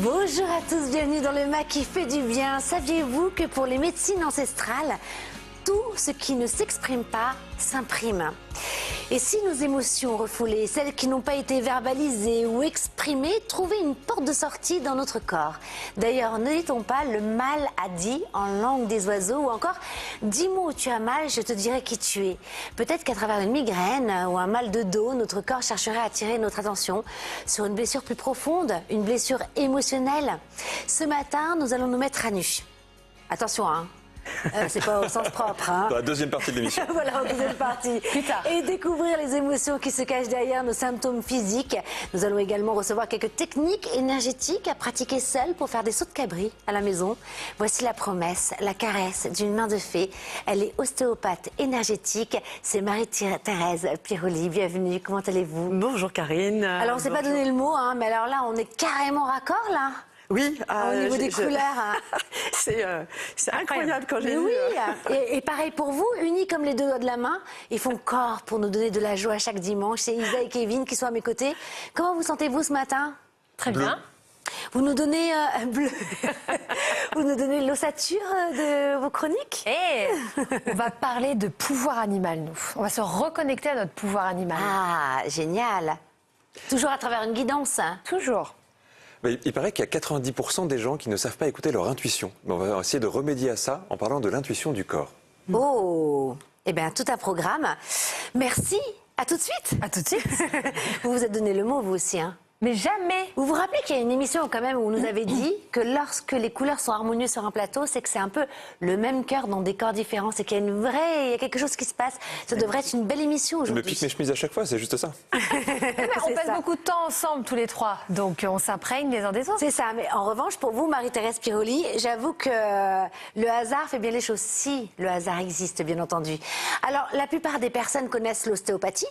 Bonjour à tous, bienvenue dans le MAC qui fait du bien. Saviez-vous que pour les médecines ancestrales, tout ce qui ne s'exprime pas s'imprime? Et si nos émotions refoulées, celles qui n'ont pas été verbalisées ou exprimées, trouvaient une porte de sortie dans notre corps? D'ailleurs, ne dit-on pas le mal a dit en langue des oiseaux, ou encore dis-moi où tu as mal, je te dirai qui tu es. Peut-être qu'à travers une migraine ou un mal de dos, notre corps chercherait à attirer notre attention sur une blessure plus profonde, une blessure émotionnelle. Ce matin, nous allons nous mettre à nu. Attention, hein. C'est pas au sens propre. Hein. Dans la deuxième partie de l'émission. Voilà, en deuxième partie. Plus tard. Et découvrir les émotions qui se cachent derrière nos symptômes physiques. Nous allons également recevoir quelques techniques énergétiques à pratiquer seules pour faire des sauts de cabri à la maison. Voici la promesse, la caresse d'une main de fée. Elle est ostéopathe énergétique. C'est Marie-Thérèse Piroli. Bienvenue. Comment allez-vous? Bonjour Karine. Alors, on ne s'est pas donné le mot, hein, mais alors là, on est carrément raccord, là. Oui, Au niveau des couleurs. Hein. C'est incroyable quand j'ai Mais vu. oui, et pareil pour vous, unis comme les deux doigts de la main, ils font corps pour nous donner de la joie chaque dimanche. C'est Isa et Kevin qui sont à mes côtés. Comment vous sentez-vous ce matin? Très bien. Vous nous donnez bleu. Vous nous donnez l'ossature de vos chroniques? On va parler de pouvoir animal, nous. On va se reconnecter à notre pouvoir animal. Ah, génial. Toujours à travers une guidance. Hein. Toujours. Mais il paraît qu'il y a 90% des gens qui ne savent pas écouter leur intuition. Mais on va essayer de remédier à ça en parlant de l'intuition du corps. Oh, eh bien, tout un programme. Merci. À tout de suite. À tout de suite. Vous vous êtes donné le mot, vous aussi, hein? Mais jamais. Vous vous rappelez qu'il y a une émission quand même où on nous avait dit que lorsque les couleurs sont harmonieuses sur un plateau, c'est que c'est un peu le même cœur dans des corps différents. C'est qu'il y a il y a quelque chose qui se passe. Ça devrait être une belle émission Je me aujourd'hui. pique mes chemises à chaque fois, c'est juste ça. On passe beaucoup de temps ensemble, tous les trois. Donc, on s'imprègne les uns des autres. C'est ça, mais en revanche, pour vous, Marie-Thérèse Piroli, j'avoue que le hasard fait bien les choses. Si le hasard existe, bien entendu. Alors, la plupart des personnes connaissent l'ostéopathie,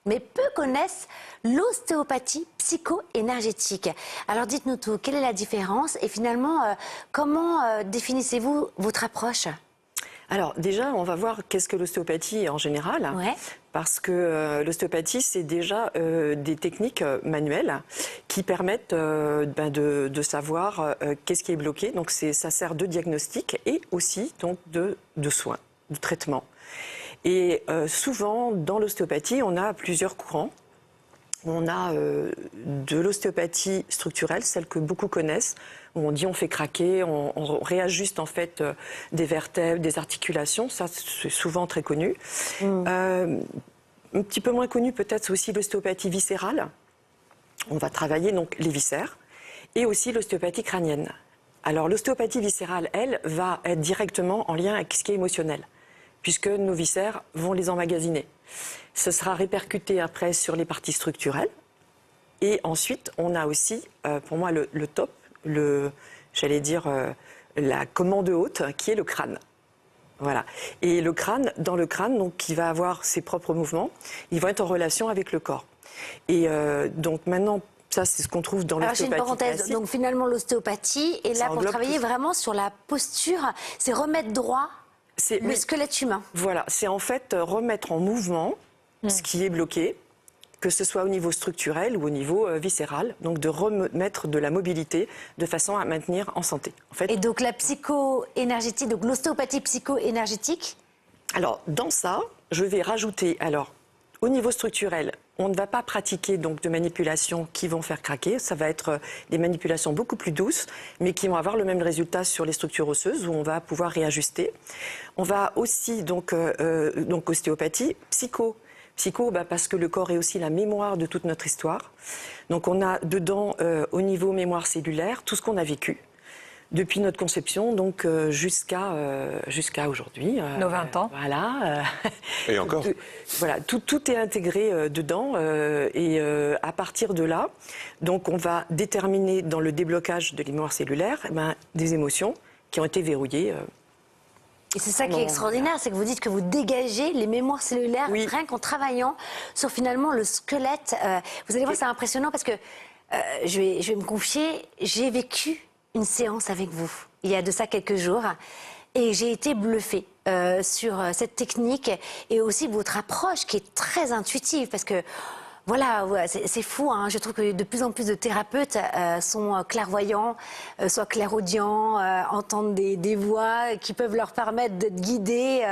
mais peu connaissent l'ostéopathie psycho-énergétique. Alors dites-nous tout, quelle est la différence et finalement, comment définissez-vous votre approche? Alors déjà, on va voir qu'est-ce que l'ostéopathie en général. Ouais. Parce que l'ostéopathie, c'est déjà des techniques manuelles qui permettent de savoir qu'est-ce qui est bloqué. Donc ça sert de diagnostic et aussi donc de soins, de traitement. Et souvent, dans l'ostéopathie, on a plusieurs courants. On a de l'ostéopathie structurelle, celle que beaucoup connaissent, où on dit on fait craquer, on réajuste en fait des vertèbres, des articulations. Ça, c'est souvent très connu. Un petit peu moins connu peut-être, c'est aussi l'ostéopathie viscérale. On va travailler donc les viscères. Et aussi l'ostéopathie crânienne. Alors l'ostéopathie viscérale, elle, va être directement en lien avec ce qui est émotionnel, puisque nos viscères vont les emmagasiner. Ce sera répercuté après sur les parties structurelles. Et ensuite, on a aussi, pour moi, le top, j'allais dire, la commande haute, qui est le crâne. Voilà. Et le crâne, dans le crâne, donc, qui va avoir ses propres mouvements, ils vont être en relation avec le corps. Et donc maintenant, ça, c'est ce qu'on trouve dans l'ostéopathie. Alors, j'ai une parenthèse. classique. Donc, finalement, l'ostéopathie est là pour englobe travailler tout ça. vraiment sur la posture. C'est remettre droit le squelette humain. Voilà, c'est en fait remettre en mouvement ce qui est bloqué, que ce soit au niveau structurel ou au niveau viscéral, donc de remettre de la mobilité de façon à maintenir en santé. En fait, Et donc, la psycho-énergétique, donc l'ostéopathie psycho-énergétique. alors, dans ça, je vais rajouter, alors, au niveau structurel, on ne va pas pratiquer donc de manipulations qui vont faire craquer. Ça va être des manipulations beaucoup plus douces, mais qui vont avoir le même résultat sur les structures osseuses, où on va pouvoir réajuster. On va aussi, donc ostéopathie, psycho, parce que le corps est aussi la mémoire de toute notre histoire. Donc on a dedans, au niveau mémoire cellulaire, tout ce qu'on a vécu. Depuis notre conception, donc jusqu'à aujourd'hui. Nos 20 ans. Voilà. Et encore. Voilà, tout est intégré dedans. Et à partir de là, donc on va déterminer dans le déblocage de l'mémoire cellulaire des émotions qui ont été verrouillées. Et c'est ça qui est extraordinaire, c'est que vous dites que vous dégagez les mémoires cellulaires rien qu'en travaillant sur finalement le squelette. Vous allez voir, c'est impressionnant parce que je vais me confier, j'ai vécu une séance avec vous il y a de ça quelques jours et j'ai été bluffée sur cette technique et aussi votre approche qui est très intuitive parce que Voilà, ouais, c'est fou. Hein. Je trouve que de plus en plus de thérapeutes sont clairvoyants, soit clairaudients, entendent des voix qui peuvent leur permettre d'être guidés,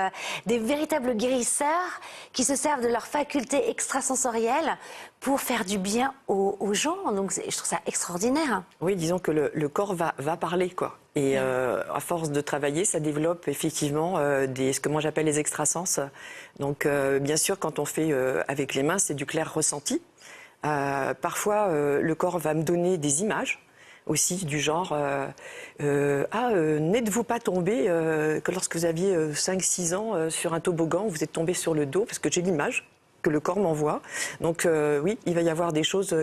des véritables guérisseurs qui se servent de leurs facultés extrasensorielles pour faire du bien aux gens. Donc je trouve ça extraordinaire. Oui, disons que le corps va parler, quoi. Et à force de travailler, ça développe effectivement ce que moi j'appelle les extrasens. Donc bien sûr, quand on fait avec les mains, c'est du clair ressenti. Parfois, le corps va me donner des images aussi du genre n'êtes-vous pas tombé que lorsque vous aviez 5-6 ans sur un toboggan, vous êtes tombé sur le dos, parce que j'ai l'image que le corps m'envoie. Donc oui, il va y avoir des choses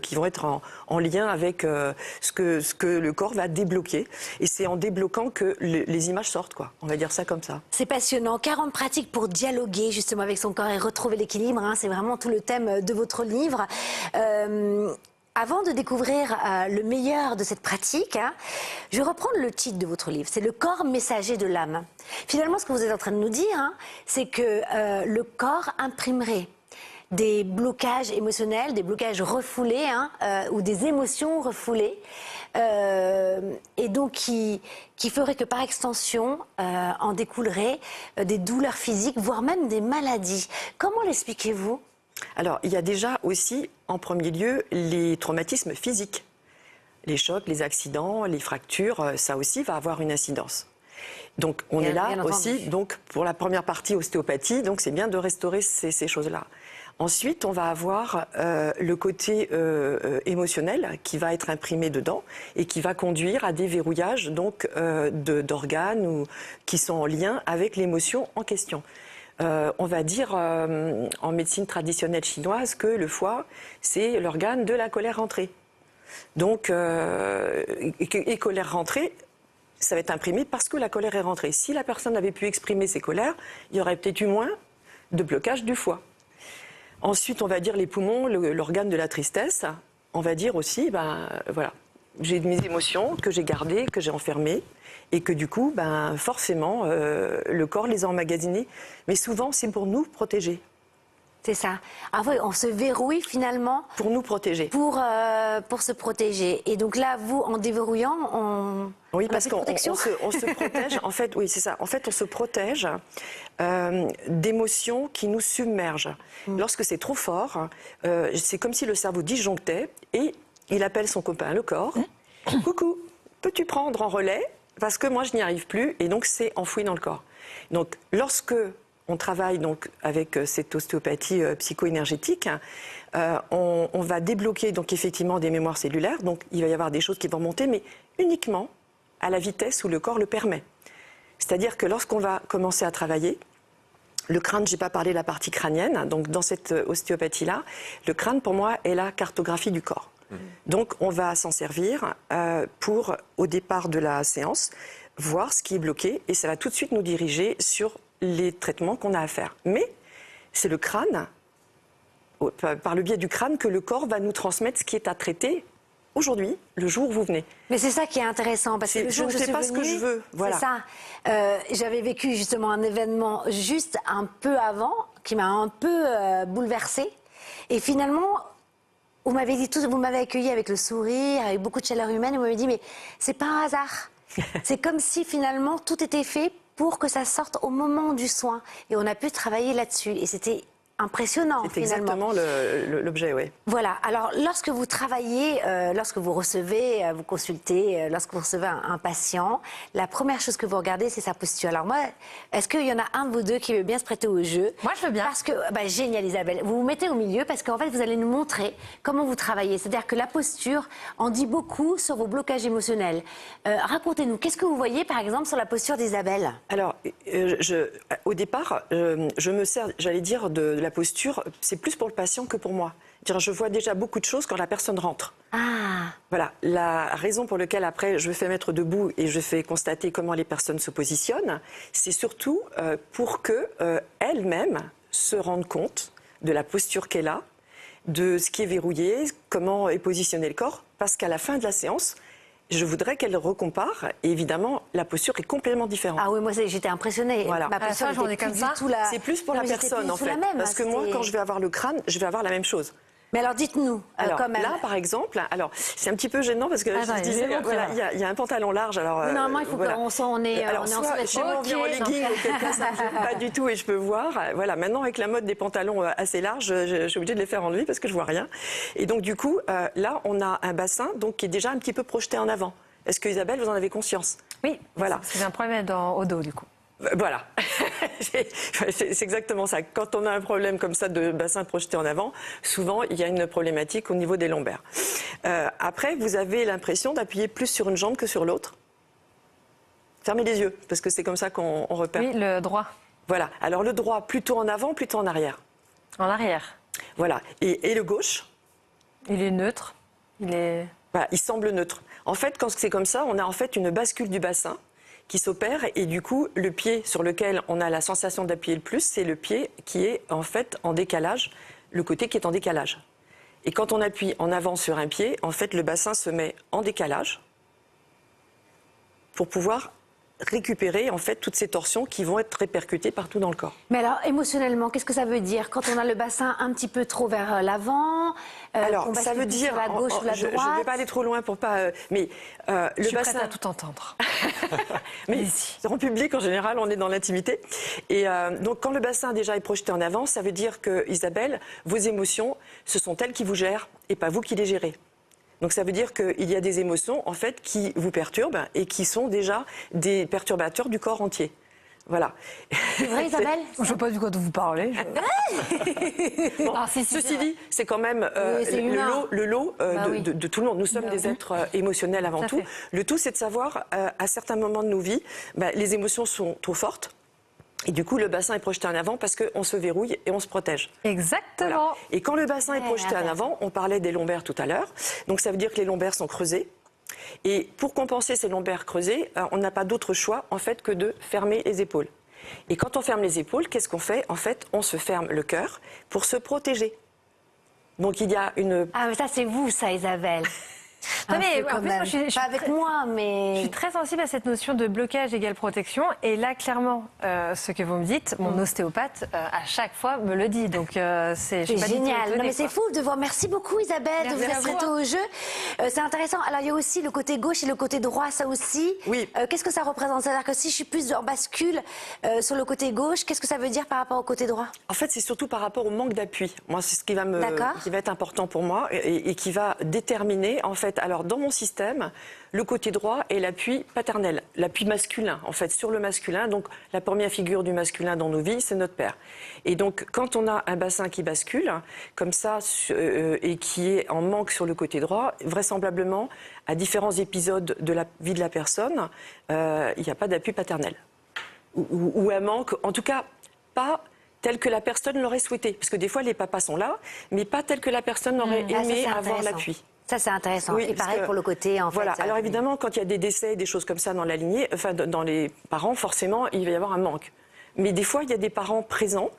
qui vont être en lien avec ce que le corps va débloquer. Et c'est en débloquant que les images sortent, quoi. On va dire ça comme ça. C'est passionnant. 40 pratiques pour dialoguer justement avec son corps et retrouver l'équilibre. Hein. C'est vraiment tout le thème de votre livre. Avant de découvrir le meilleur de cette pratique, hein, je vais reprendre le titre de votre livre. C'est « Le corps messager de l'âme ». Finalement, ce que vous êtes en train de nous dire, hein, c'est que le corps imprimerait des blocages émotionnels, des blocages refoulés, hein, ou des émotions refoulées, et donc qui ferait que par extension en découleraient des douleurs physiques, voire même des maladies. Comment l'expliquez-vous ? Alors, il y a déjà aussi, en premier lieu, les traumatismes physiques. Les chocs, les accidents, les fractures, ça aussi va avoir une incidence. Donc, on est là aussi donc, pour la première partie ostéopathie, donc c'est bien de restaurer ces choses-là. Ensuite, on va avoir le côté émotionnel qui va être imprimé dedans et qui va conduire à des verrouillages donc, d'organes qui sont en lien avec l'émotion en question. On va dire en médecine traditionnelle chinoise que le foie, c'est l'organe de la colère rentrée. Donc, et colère rentrée, ça va être imprimé parce que la colère est rentrée. Si la personne avait pu exprimer ses colères, il y aurait peut-être eu moins de blocage du foie. Ensuite, on va dire les poumons, l'organe de la tristesse. On va dire aussi, voilà, j'ai mes émotions que j'ai gardées, que j'ai enfermées. Et que du coup, forcément, le corps les a emmagasinées. Mais souvent, c'est pour nous protéger. C'est ça. Ah oui, on se verrouille finalement. Pour nous protéger. Pour se protéger. Et donc là, vous, en déverrouillant, oui, parce qu'on se protège. En fait, oui, c'est ça. En fait, on se protège d'émotions qui nous submergent. Lorsque c'est trop fort, c'est comme si le cerveau disjonctait et il appelle son copain, le corps. Coucou, peux-tu prendre en relais ? Parce que moi, je n'y arrive plus, et donc c'est enfoui dans le corps. Donc, lorsque on travaille donc, avec cette ostéopathie psycho-énergétique, on va débloquer donc, effectivement des mémoires cellulaires. Donc, il va y avoir des choses qui vont remonter, mais uniquement à la vitesse où le corps le permet. C'est-à-dire que lorsqu'on va commencer à travailler, le crâne, je n'ai pas parlé de la partie crânienne, donc dans cette ostéopathie-là, le crâne, pour moi, est la cartographie du corps. Donc, on va s'en servir pour, au départ de la séance, voir ce qui est bloqué et ça va tout de suite nous diriger sur les traitements qu'on a à faire. Mais c'est le crâne, par le biais du crâne, que le corps va nous transmettre ce qui est à traiter aujourd'hui, le jour où vous venez. Mais c'est ça qui est intéressant, parce que le jour où je suis venue, ce que je veux. Voilà. C'est ça. J'avais vécu justement un événement juste un peu avant, qui m'a un peu bouleversée. Et finalement, vous m'avez dit tout, vous m'avez accueilli avec le sourire, avec beaucoup de chaleur humaine, et vous m'avez dit, mais c'est pas un hasard. C'est comme si finalement tout était fait pour que ça sorte au moment du soin. Et on a pu travailler là-dessus. Et c'était impressionnant, c'est exactement l'objet, oui. Voilà. Alors, lorsque vous travaillez, lorsque vous recevez, vous consultez, lorsque vous recevez un patient, la première chose que vous regardez, c'est sa posture. Alors moi, est-ce qu'il y en a un de vous deux qui veut bien se prêter au jeu? Moi, je veux bien. Parce que, génial Isabelle, vous vous mettez au milieu parce qu'en fait, vous allez nous montrer comment vous travaillez. C'est-à-dire que la posture en dit beaucoup sur vos blocages émotionnels. Racontez-nous, qu'est-ce que vous voyez, par exemple, sur la posture d'Isabelle? Alors, au départ, je me sers, j'allais dire, de la posture, c'est plus pour le patient que pour moi. Je vois déjà beaucoup de choses quand la personne rentre. Ah. Voilà, la raison pour laquelle après je fais mettre debout et je fais constater comment les personnes se positionnent, c'est surtout pour que elles-mêmes se rendent compte de la posture qu'elle a, de ce qui est verrouillé, comment est positionné le corps, parce qu'à la fin de la séance, je voudrais qu'elle recompare. Et évidemment, la posture est complètement différente. Ah oui, moi j'étais impressionnée. Voilà. Ma posture, j'en ai comme ça. C'est plus pour la personne en fait. Parce que moi, quand je vais avoir le crâne, je vais avoir la même chose. Mais alors dites-nous, Alors quand même. là, par exemple, alors c'est un petit peu gênant parce que Attends, je disais, je vais montrer, voilà, là. il y a un pantalon large. Alors Oui, normalement, il faut voilà. qu'on soit, on est en soit chez moi, on vient en Ok, legging, auquel cas ça ne me gêne pas du tout et je peux voir. Voilà, maintenant avec la mode des pantalons assez larges, je suis obligée de les faire enlever parce que je vois rien. Et donc du coup, là, on a un bassin donc qui est déjà un petit peu projeté en avant. Est-ce que Isabelle, vous en avez conscience? Oui, Voilà. C'est un problème au dos, du coup. Voilà, c'est exactement ça. Quand on a un problème comme ça de bassin projeté en avant, souvent il y a une problématique au niveau des lombaires. Après, vous avez l'impression d'appuyer plus sur une jambe que sur l'autre. Fermez les yeux, parce que c'est comme ça qu'on repère. Oui, le droit. Voilà, alors le droit plutôt en avant, plutôt en arrière. En arrière. Voilà, et le gauche, Il est neutre. Il semble neutre. En fait, quand c'est comme ça, on a en fait une bascule du bassin qui s'opère et du coup, le pied sur lequel on a la sensation d'appuyer le plus, c'est le pied qui est en fait en décalage, le côté qui est en décalage. Et quand on appuie en avant sur un pied, en fait, le bassin se met en décalage pour pouvoir récupérer en fait toutes ces torsions qui vont être répercutées partout dans le corps. Mais alors, émotionnellement, qu'est-ce que ça veut dire quand on a le bassin un petit peu trop vers l'avant Alors, qu'on ça bascule veut plus dire, sur la gauche ou la je ne droite vais pas aller trop loin pour pas, mais je le suis bassin. prête à tout entendre. Mais Allez-y. en public, en général, on est dans l'intimité. Et donc, quand le bassin déjà est projeté en avant, ça veut dire que, Isabelle, vos émotions, ce sont elles qui vous gèrent et pas vous qui les gérez. Donc, ça veut dire qu'il y a des émotions, en fait, qui vous perturbent et qui sont déjà des perturbateurs du corps entier. Voilà. C'est vrai, Isabelle? Je ne sais pas du quoi vous parlez. Bon, Ah, si, ceci dit, c'est quand même Oui, c'est humain. le lot Bah oui. de tout le monde. Nous sommes des êtres émotionnels avant Tout à tout. fait. Le tout, c'est de savoir, à certains moments de nos vies, les émotions sont trop fortes. Et du coup, le bassin est projeté en avant parce qu'on se verrouille et on se protège. Exactement. Voilà. Et quand le bassin est Ouais, projeté en intéressant. avant, on parlait des lombaires tout à l'heure. Donc ça veut dire que les lombaires sont creusés. Et pour compenser ces lombaires creusés, on n'a pas d'autre choix en fait que de fermer les épaules. Et quand on ferme les épaules, qu'est-ce qu'on fait? En fait, on se ferme le cœur pour se protéger. Donc il y a une... Ah, mais ça, c'est vous, ça, Isabelle. Non, Un mais peu en quand plus, même. moi, je suis Pas avec très- moi, Je mais... suis très sensible à cette notion de blocage égale protection. Et là, clairement, ce que vous me dites, mon ostéopathe, à chaque fois, me le dit. Donc, je C'est suis pas du tout génial. étonnée, Non, mais c'est quoi. fou de voir. Merci beaucoup, Isabelle, de vous Merci à être vous. prêtée au jeu. C'est intéressant. Alors, il y a aussi le côté gauche et le côté droit, ça aussi. Oui. Qu'est-ce que ça représente? C'est-à-dire que si je suis plus en bascule sur le côté gauche, qu'est-ce que ça veut dire par rapport au côté droit? En fait, c'est surtout par rapport au manque d'appui. Moi, c'est ce qui va D'accord. qui va être important pour moi et qui va déterminer, en fait, alors dans mon système, le côté droit est l'appui paternel, l'appui masculin, en fait, sur le masculin. Donc, la première figure du masculin dans nos vies, c'est notre père. Et donc, quand on a un bassin qui bascule, comme ça, et qui est en manque sur le côté droit, vraisemblablement, à différents épisodes de la vie de la personne, il n'y a pas d'appui paternel. Ou un manque, en tout cas, pas tel que la personne l'aurait souhaité. Parce que des fois, les papas sont là, mais pas tel que la personne aurait Ah, ça, aimé c'est avoir intéressant. l'appui. Ça, c'est intéressant. Oui, et parce pareil que- pour le côté, en Voilà. fait. Alors évidemment, quand il y a des décès, des choses comme ça dans la lignée, enfin dans les parents, forcément, il va y avoir un manque. Mais des fois, il y a des parents présents,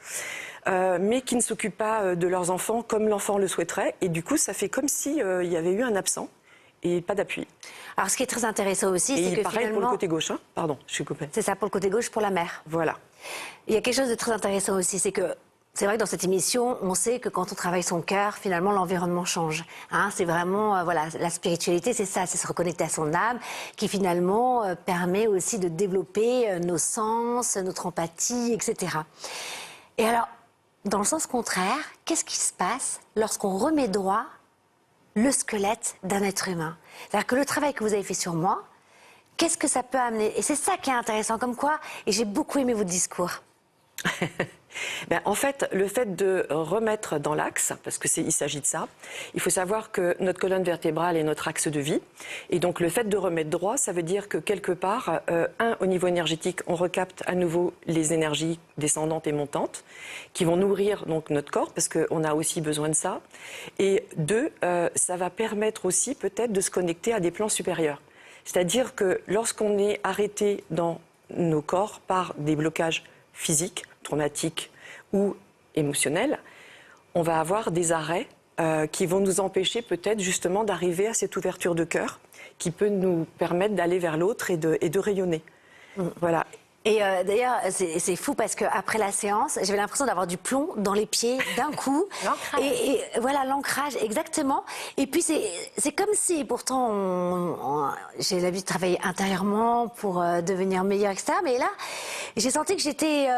mais qui ne s'occupent pas de leurs enfants comme l'enfant le souhaiterait. Et du coup, ça fait comme si il y avait eu un absent et pas d'appui. Alors, ce qui est très intéressant aussi, c'est Et que pareil pour le finalement... côté gauche. Hein. Pardon, je suis coupée. C'est ça, pour le côté gauche, pour la mère. Voilà. Il y a quelque chose de très intéressant aussi, c'est que c'est vrai que dans cette émission, on sait que quand on travaille son cœur, finalement, l'environnement change. Hein, c'est vraiment, voilà, la spiritualité, c'est ça, c'est se reconnecter à son âme, qui finalement permet aussi de développer nos sens, notre empathie, etc. Et alors, dans le sens contraire, qu'est-ce qui se passe lorsqu'on remet droit le squelette d'un être humain? C'est-à-dire que le travail que vous avez fait sur moi, qu'est-ce que ça peut amener? Et c'est ça qui est intéressant, comme quoi, et j'ai beaucoup aimé votre discours. En fait, le fait de remettre dans l'axe, parce qu'il s'agit de ça, il faut savoir que notre colonne vertébrale est notre axe de vie. Et donc, le fait de remettre droit, ça veut dire que quelque part, au niveau énergétique, on recapte à nouveau les énergies descendantes et montantes qui vont nourrir donc notre corps, parce qu'on a aussi besoin de ça. Et deux, ça va permettre aussi peut-être de se connecter à des plans supérieurs. C'est-à-dire que lorsqu'on est arrêté dans nos corps par des blocages physiques, traumatiques ou émotionnels, on va avoir des arrêts qui vont nous empêcher peut-être justement d'arriver à cette ouverture de cœur qui peut nous permettre d'aller vers l'autre et de rayonner. Voilà. Et d'ailleurs, c'est fou parce qu'après la séance, j'avais l'impression d'avoir du plomb dans les pieds d'un coup. L'ancrage. Et voilà, l'ancrage, exactement. Et puis c'est comme si, pourtant, j'ai l'habitude de travailler intérieurement pour devenir meilleure, etc. Mais là, j'ai senti que j'étais...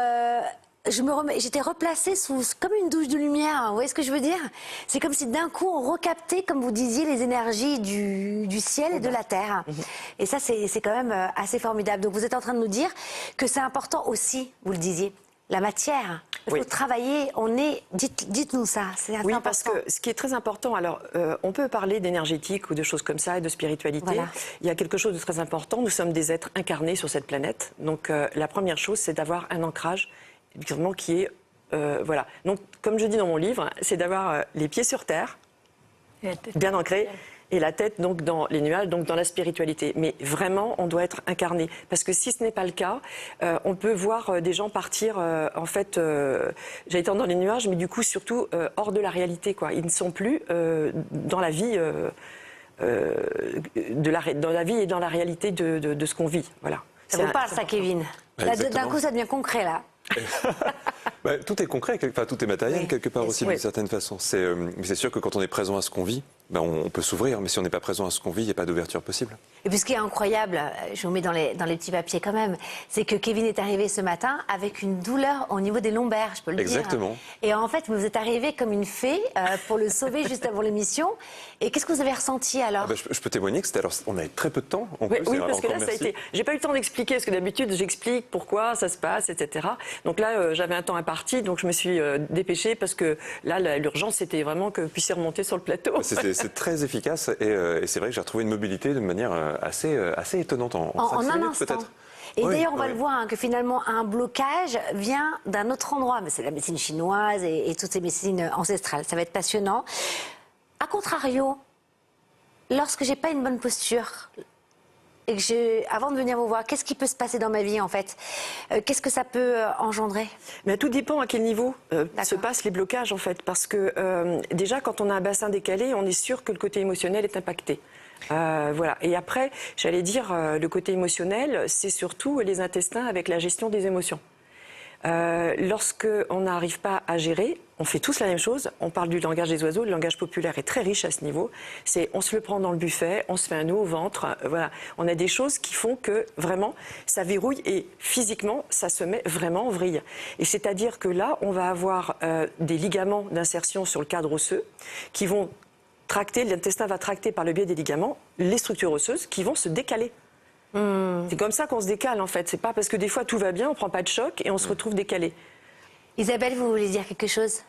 j'étais replacée comme une douche de lumière, hein, vous voyez ce que je veux dire? C'est comme si d'un coup on recaptait, comme vous disiez, les énergies du ciel et de la terre. Et ça, c'est quand même assez formidable. Donc vous êtes en train de nous dire que c'est important aussi, vous le disiez, la matière. Il faut travailler, dites-nous ça, c'est assez Oui, important. parce que ce qui est très important, alors on peut parler d'énergétique ou de choses comme ça et de spiritualité. Voilà. Il y a quelque chose de très important, nous sommes des êtres incarnés sur cette planète. Donc la première chose, c'est d'avoir un ancrage qui est, voilà. Donc, comme je dis dans mon livre, c'est d'avoir les pieds sur terre, bien ancrés, et la tête donc dans les nuages, donc dans la spiritualité. Mais vraiment, on doit être incarné, parce que si ce n'est pas le cas, on peut voir des gens partir, en fait, j'allais dire dans les nuages, mais du coup surtout hors de la réalité, quoi. Ils ne sont plus dans la vie. Dans la vie et dans la réalité de ce qu'on vit, voilà. Ça vous parle, ça, Kevin? Là, d'un coup, ça devient concret, là. Tout est concret, enfin, tout est matériel quelque part aussi d'une certaine façon. Mais c'est sûr que quand on est présent à ce qu'on vit, on peut s'ouvrir, mais si on n'est pas présent à ce qu'on vit, il n'y a pas d'ouverture possible. Et puis ce qui est incroyable, je vous mets dans les petits papiers quand même, c'est que Kevin est arrivé ce matin avec une douleur au niveau des lombaires, je peux le dire. Exactement. Et en fait, vous êtes arrivé comme une fée pour le sauver juste avant l'émission. Et qu'est-ce que vous avez ressenti alors? Je peux témoigner que on avait très peu de temps. En plus, oui, parce que là, ça a été. J'ai pas eu le temps d'expliquer, parce que d'habitude, j'explique pourquoi ça se passe, etc. Donc là, j'avais un temps imparti, donc je me suis dépêchée, parce que là, l'urgence, c'était vraiment que vous puissiez remonter sur le plateau. C'est très efficace, et c'est vrai que j'ai retrouvé une mobilité de manière assez étonnante en 5 un minutes instant. peut-être. Et Oui, d'ailleurs, on va le voir, que finalement, un blocage vient d'un autre endroit. Mais c'est la médecine chinoise et toutes ces médecines ancestrales. Ça va être passionnant. A contrario, lorsque j'ai pas une bonne posture, et que avant de venir vous voir, qu'est-ce qui peut se passer dans ma vie en fait? Qu'est-ce que ça peut engendrer? Mais tout dépend à quel niveau se passent les blocages en fait. Parce que déjà, quand on a un bassin décalé, on est sûr que le côté émotionnel est impacté. Voilà. Et après, j'allais dire, le côté émotionnel, c'est surtout les intestins avec la gestion des émotions. Lorsque on n'arrive pas à gérer, on fait tous la même chose. On parle du langage des oiseaux. Le langage populaire est très riche à ce niveau. On se le prend dans le buffet, on se fait un nœud au ventre. Voilà. On a des choses qui font que vraiment ça verrouille et physiquement ça se met vraiment en vrille. Et c'est-à-dire que là, on va avoir des ligaments d'insertion sur le cadre osseux qui vont tracter. L'intestin va tracter par le biais des ligaments les structures osseuses qui vont se décaler. C'est comme ça qu'on se décale en fait. C'est pas parce que des fois tout va bien, on prend pas de choc et on se retrouve décalé. Isabelle, vous voulez dire quelque chose?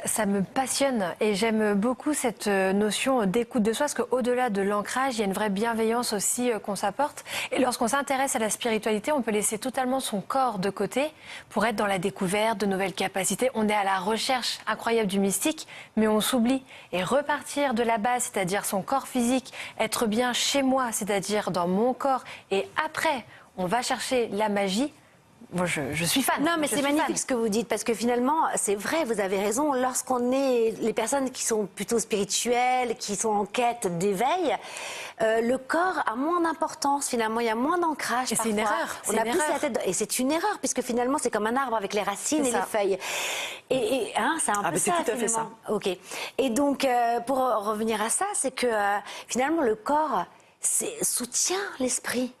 Ça me passionne et j'aime beaucoup cette notion d'écoute de soi, parce qu'au-delà de l'ancrage, il y a une vraie bienveillance aussi qu'on s'apporte. Et lorsqu'on s'intéresse à la spiritualité, on peut laisser totalement son corps de côté pour être dans la découverte de nouvelles capacités. On est à la recherche incroyable du mystique, mais on s'oublie. Et repartir de la base, c'est-à-dire son corps physique, être bien chez moi, c'est-à-dire dans mon corps, et après, on va chercher la magie. Moi, je suis fan. Non, mais c'est magnifique ce que vous dites, parce que finalement, c'est vrai, vous avez raison. Lorsqu'on est les personnes qui sont plutôt spirituelles, qui sont en quête d'éveil, le corps a moins d'importance. Finalement, il y a moins d'ancrage. Et c'est une erreur. On a plus la tête. Et c'est une erreur, puisque finalement, c'est comme un arbre avec les racines et les feuilles. Et c'est un peu ça, tout à fait finalement. ça. Ok. Et donc, pour revenir à ça, c'est que finalement, le corps soutient l'esprit.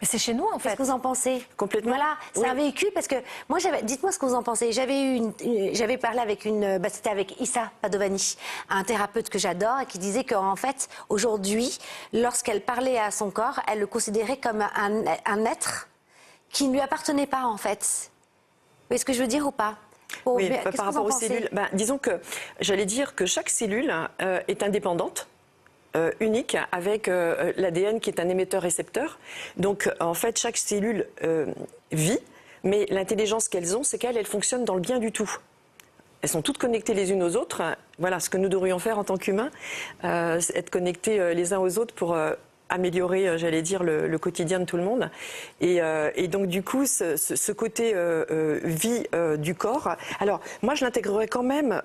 Mais c'est chez nous, en fait. Qu'est-ce que vous en pensez? Complètement. Voilà, c'est un véhicule, parce que moi, dites-moi ce que vous en pensez. J'avais parlé avec c'était avec Issa Padovani, un thérapeute que j'adore, et qui disait qu'en fait, aujourd'hui, lorsqu'elle parlait à son corps, elle le considérait comme un être qui ne lui appartenait pas, en fait. Vous voyez ce que je veux dire ou pas? Oui, par rapport aux cellules, disons que j'allais dire que chaque cellule est indépendante. Unique avec l'ADN qui est un émetteur-récepteur. Donc en fait chaque cellule vit, mais l'intelligence qu'elles ont, c'est qu'elles fonctionnent dans le bien du tout. Elles sont toutes connectées les unes aux autres. Voilà ce que nous devrions faire en tant qu'humains, être connectés les uns aux autres pour améliorer, j'allais dire, le quotidien de tout le monde. Et donc du coup, ce côté vie du corps, alors moi je l'intégrerais quand même,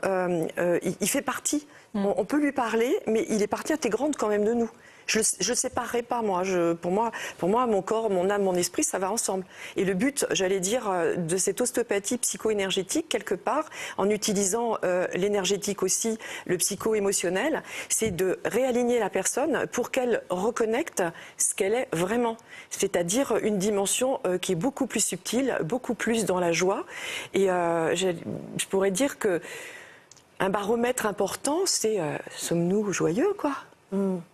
il fait partie. On peut lui parler, mais il est partie intégrante quand même de nous. Je ne séparerai pas, moi. Pour moi, mon corps, mon âme, mon esprit, ça va ensemble. Et le but, j'allais dire, de cette ostéopathie psycho-énergétique, quelque part, en utilisant l'énergétique aussi, le psycho-émotionnel, c'est de réaligner la personne pour qu'elle reconnecte ce qu'elle est vraiment. C'est-à-dire une dimension qui est beaucoup plus subtile, beaucoup plus dans la joie. Et je pourrais dire que un baromètre important, c'est sommes-nous joyeux, quoi?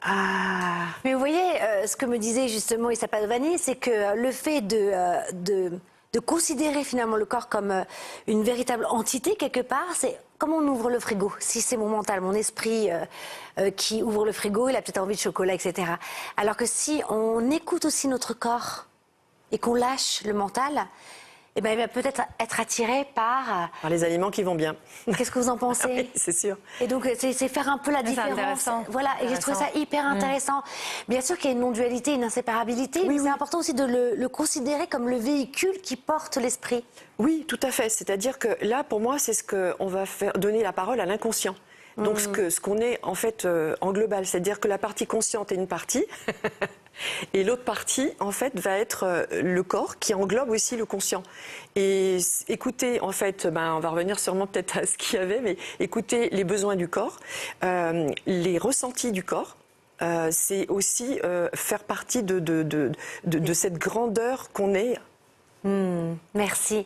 Ah. Mais vous voyez, ce que me disait justement Issa Padovani, c'est que le fait de considérer finalement le corps comme une véritable entité quelque part, c'est comme on ouvre le frigo. Si c'est mon mental, mon esprit qui ouvre le frigo, il a peut-être envie de chocolat, etc. Alors que si on écoute aussi notre corps et qu'on lâche le mental, eh ben, il va peut-être être attiré par les aliments qui vont bien. Qu'est-ce que vous en pensez? Oui, c'est sûr. Et donc, c'est faire un peu la différence. Voilà, et j'ai trouvé ça hyper intéressant. Bien sûr qu'il y a une non-dualité, une inséparabilité, mais c'est important aussi de le considérer comme le véhicule qui porte l'esprit. Oui, tout à fait. C'est-à-dire que là, pour moi, c'est ce qu'on va faire, donner la parole à l'inconscient. Donc, ce qu'on est en fait en global, c'est-à-dire que la partie consciente est une partie. Et l'autre partie, en fait, va être le corps qui englobe aussi le conscient. Et écoutez, en fait, on va revenir sûrement peut-être à ce qu'il y avait, mais écoutez les besoins du corps, les ressentis du corps. C'est aussi faire partie de cette grandeur qu'on est. Merci.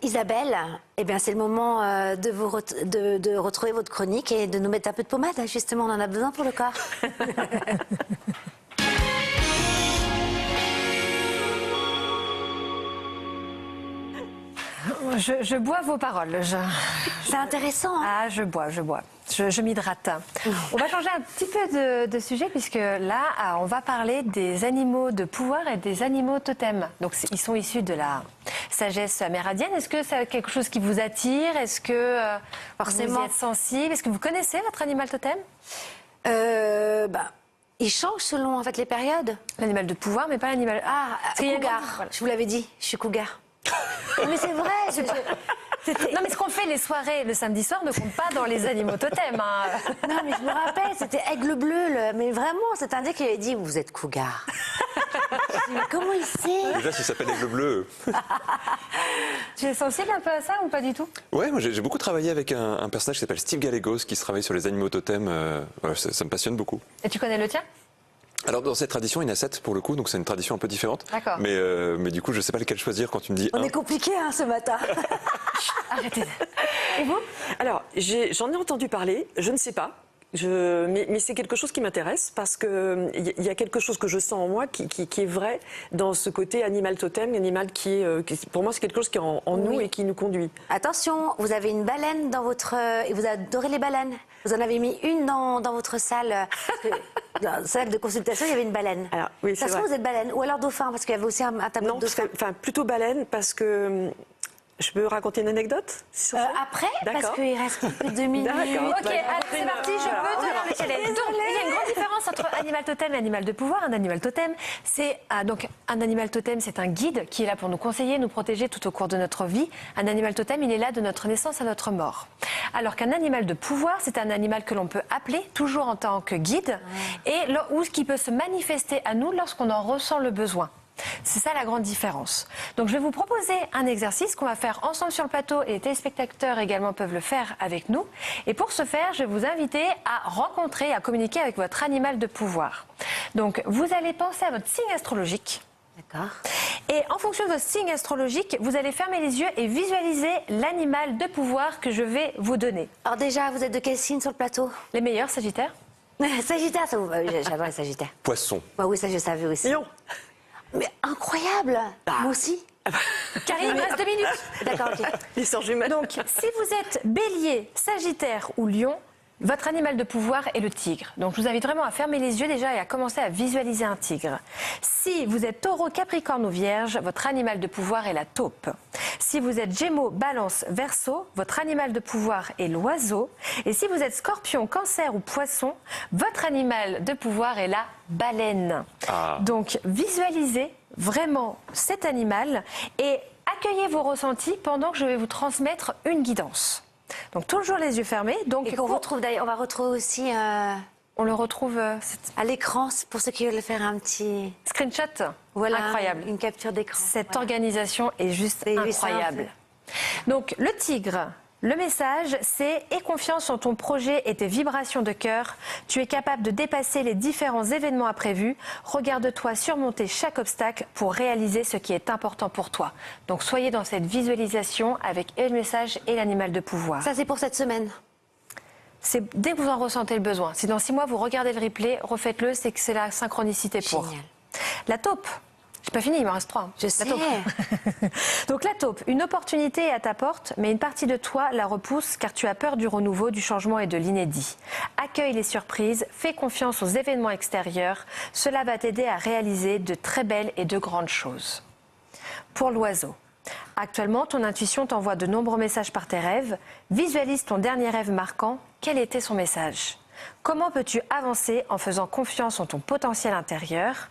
Isabelle, eh bien, c'est le moment de retrouver votre chronique et de nous mettre un peu de pommade. Justement, on en a besoin pour le corps. Je bois vos paroles. C'est intéressant. Hein? Ah, je bois. Je m'hydrate. On va changer un petit peu de sujet puisque là, on va parler des animaux de pouvoir et des animaux totems. Donc, ils sont issus de la sagesse amérindienne. Est-ce que c'est quelque chose qui vous attire? Est-ce que forcément vous y êtes sensible? Est-ce que vous connaissez votre animal totem? Il change selon en fait les périodes. L'animal de pouvoir, mais pas l'animal. Ah, cougar. Voilà. Je vous l'avais dit, je suis cougar. Mais c'est vrai. Non, mais ce qu'on fait les soirées le samedi soir ne compte pas dans les animaux totems. Hein. Non, mais je me rappelle, c'était Aigle Bleu. Mais vraiment, c'est un qui avait dit vous êtes cougar. Mais comment il sait? Déjà, ça s'appelle Aigle Bleu. Tu es sensible un peu à ça ou pas du tout? Ouais, moi j'ai beaucoup travaillé avec un personnage qui s'appelle Steve Gallegos qui se travaille sur les animaux totems. Ça me passionne beaucoup. Et tu connais le tien? Alors dans cette tradition, il y en a 7 pour le coup, donc c'est une tradition un peu différente. D'accord. Mais du coup, je sais pas lequel choisir quand tu me dis. On est compliqué ce matin. Arrêtez. Et vous? Alors, j'en ai entendu parler, je ne sais pas. Mais c'est quelque chose qui m'intéresse parce qu'il y a quelque chose que je sens en moi qui est vrai dans ce côté animal totem, animal qui pour moi c'est quelque chose qui est en nous et qui nous conduit. Attention, vous avez une baleine dans votre... et vous adorez les baleines. Vous en avez mis une dans votre salle. Dans la salle de consultation, il y avait une baleine. Alors, oui, ça se trouve, vous êtes baleine. Ou alors dauphin, parce qu'il y avait aussi un tableau de dauphin. Enfin, plutôt baleine parce que... Je peux raconter une anecdote sur ça? Après, parce qu'il reste plus de 2 minutes. Ok, allez, c'est parti, je peux te faire le challenge. Donc, il y a une grande différence entre animal totem et animal de pouvoir. Un animal totem, c'est un animal totem, c'est un guide qui est là pour nous conseiller, nous protéger tout au cours de notre vie. Un animal totem, il est là de notre naissance à notre mort. Alors qu'un animal de pouvoir, c'est un animal que l'on peut appeler toujours en tant que guide ou qui peut se manifester à nous lorsqu'on en ressent le besoin. C'est ça la grande différence. Donc je vais vous proposer un exercice qu'on va faire ensemble sur le plateau et les téléspectateurs également peuvent le faire avec nous. Et pour ce faire, je vais vous inviter à rencontrer, à communiquer avec votre animal de pouvoir. Donc vous allez penser à votre signe astrologique. D'accord. Et en fonction de votre signe astrologique, vous allez fermer les yeux et visualiser l'animal de pouvoir que je vais vous donner. Alors déjà, vous êtes de quel signe sur le plateau? Les meilleurs, Sagittaire. Sagittaire, ça vous va? J'adore les Sagittaires. Poisson. Bah oui, ça je savais aussi. Lion. Mais incroyable. Moi aussi. Karine, il reste 2 minutes. D'accord, ok. Les sœurs jumelles. Donc, si vous êtes Bélier, Sagittaire ou Lion, votre animal de pouvoir est le tigre. Donc, je vous invite vraiment à fermer les yeux déjà et à commencer à visualiser un tigre. Si vous êtes Taureau, Capricorne ou Vierge, votre animal de pouvoir est la taupe. Si vous êtes Gémeaux, Balance, Verseau, votre animal de pouvoir est l'oiseau. Et si vous êtes Scorpion, Cancer ou Poisson, votre animal de pouvoir est la baleine. Donc, visualisez vraiment cet animal et accueillez vos ressentis pendant que je vais vous transmettre une guidance. Donc toujours les yeux fermés. Donc et qu'on retrouve d'ailleurs, on va retrouver aussi On le retrouve à l'écran, pour ceux qui veulent faire un petit screenshot. Voilà, Incroyable. Une capture d'écran. Cette organisation est juste incroyable. Donc le tigre, le message c'est « Aie confiance en ton projet et tes vibrations de cœur. Tu es capable de dépasser les différents événements imprévus. Regarde-toi surmonter chaque obstacle pour réaliser ce qui est important pour toi. » Donc soyez dans cette visualisation avec et le message et l'animal de pouvoir. Ça c'est pour cette semaine. C'est dès que vous en ressentez le besoin. Si dans 6 mois vous regardez le replay, refaites-le, c'est que c'est la synchronicité pour. Génial. La taupe. J'ai pas fini, il m'en reste 3. Je sais. Donc la taupe, une opportunité est à ta porte, mais une partie de toi la repousse car tu as peur du renouveau, du changement et de l'inédit. Accueille les surprises, fais confiance aux événements extérieurs. Cela va t'aider à réaliser de très belles et de grandes choses. Pour l'oiseau. Actuellement, ton intuition t'envoie de nombreux messages par tes rêves. Visualise ton dernier rêve marquant. Quel était son message? Comment peux-tu avancer en faisant confiance en ton potentiel intérieur?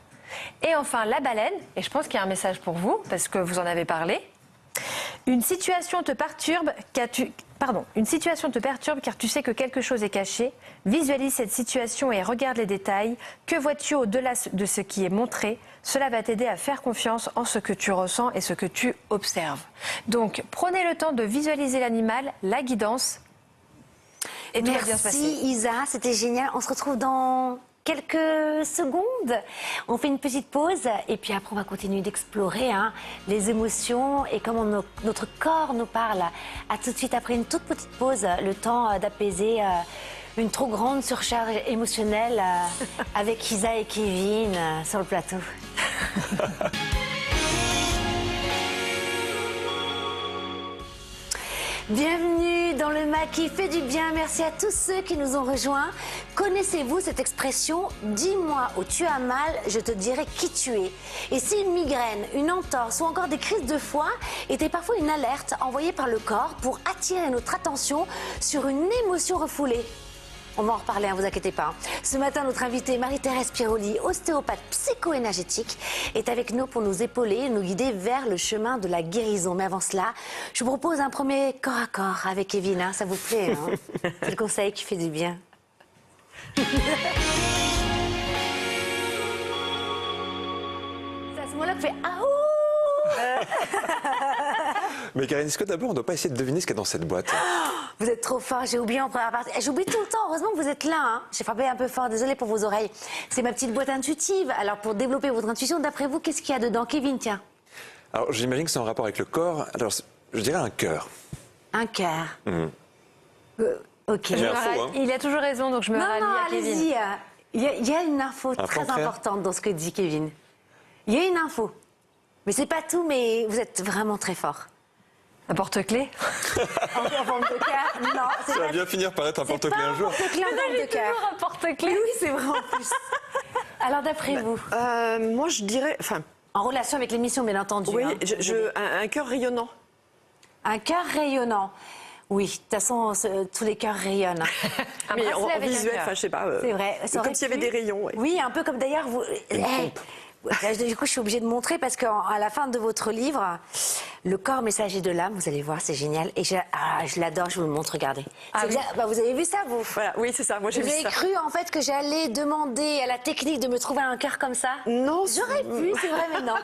Et enfin, la baleine, et je pense qu'il y a un message pour vous, parce que vous en avez parlé. Une situation te perturbe car tu sais que quelque chose est caché. Visualise cette situation et regarde les détails. Que vois-tu au-delà de ce qui est montré? Cela va t'aider à faire confiance en ce que tu ressens et ce que tu observes. Donc, prenez le temps de visualiser l'animal, la guidance. Et tout va bien se passer. Merci Isa, c'était génial. On se retrouve dans quelques secondes. On fait une petite pause et puis après on va continuer d'explorer les émotions et comment notre corps nous parle. À tout de suite après une toute petite pause, le temps d'apaiser une trop grande surcharge émotionnelle avec Isa et Kevin sur le plateau. Bienvenue dans le MAC qui fait du bien. Merci à tous ceux qui nous ont rejoints. Connaissez-vous cette expression « Dis-moi où tu as mal, je te dirai qui tu es ». Et si une migraine, une entorse ou encore des crises de foie étaient parfois une alerte envoyée par le corps pour attirer notre attention sur une émotion refoulée? On va en reparler, ne vous inquiétez pas. Ce matin, notre invitée Marie-Thérèse Piroli, ostéopathe psycho-énergétique, est avec nous pour nous épauler, nous guider vers le chemin de la guérison. Mais avant cela, je vous propose un premier corps à corps avec Kevin. Ça vous plaît, hein? C'est le conseil qui fait du bien. C'est à ce moment-là que fait « Ah ouh !» Mais Karine, est-ce que d'abord on ne doit pas essayer de deviner ce qu'il y a dans cette boîte? Vous êtes trop fort, j'ai oublié en première partie. J'oublie tout le temps, heureusement que vous êtes là. J'ai frappé un peu fort, désolée pour vos oreilles. C'est ma petite boîte intuitive. Alors pour développer votre intuition, d'après vous, qu'est-ce qu'il y a dedans? Kevin, tiens. Alors j'imagine que c'est en rapport avec le corps. Alors je dirais un cœur. Un cœur. Ok. Il y a info, hein. Il a toujours raison, donc je me rallie à Kevin. Allez-y. Il y a une info très importante dans ce que dit Kevin. Il y a une info. Mais c'est pas tout, mais vous êtes vraiment très fort. Un porte-clés? En forme de cœur? Non, c'est Ça va pas... bien finir par être un porte-clés un jour. C'est pas un porte-clés en forme de cœur. Un porte-clés. Oui, c'est vrai en plus. Alors d'après vous? Moi, je dirais... En relation avec l'émission, bien entendu. Oui, hein. un cœur rayonnant. Un cœur rayonnant. Oui, de toute façon, tous les cœurs rayonnent. Mais en avec un visuel, cœur. je sais pas. C'est vrai. Ça aurait Comme s'il y avait pu. des rayons. Ouais. Oui, un peu comme d'ailleurs vous. Du coup, je suis obligée de montrer parce qu'à la fin de votre livre, le corps messager de l'âme, vous allez voir, c'est génial. Et je l'adore, je vous le montre, regardez. Oui. Vous avez vu ça, vous? Voilà, oui, c'est ça. Moi, j'ai Vous vu avez ça. cru en fait que j'allais demander à la technique de me trouver un cœur comme ça? Non, J'aurais pu, c'est vrai, mais non.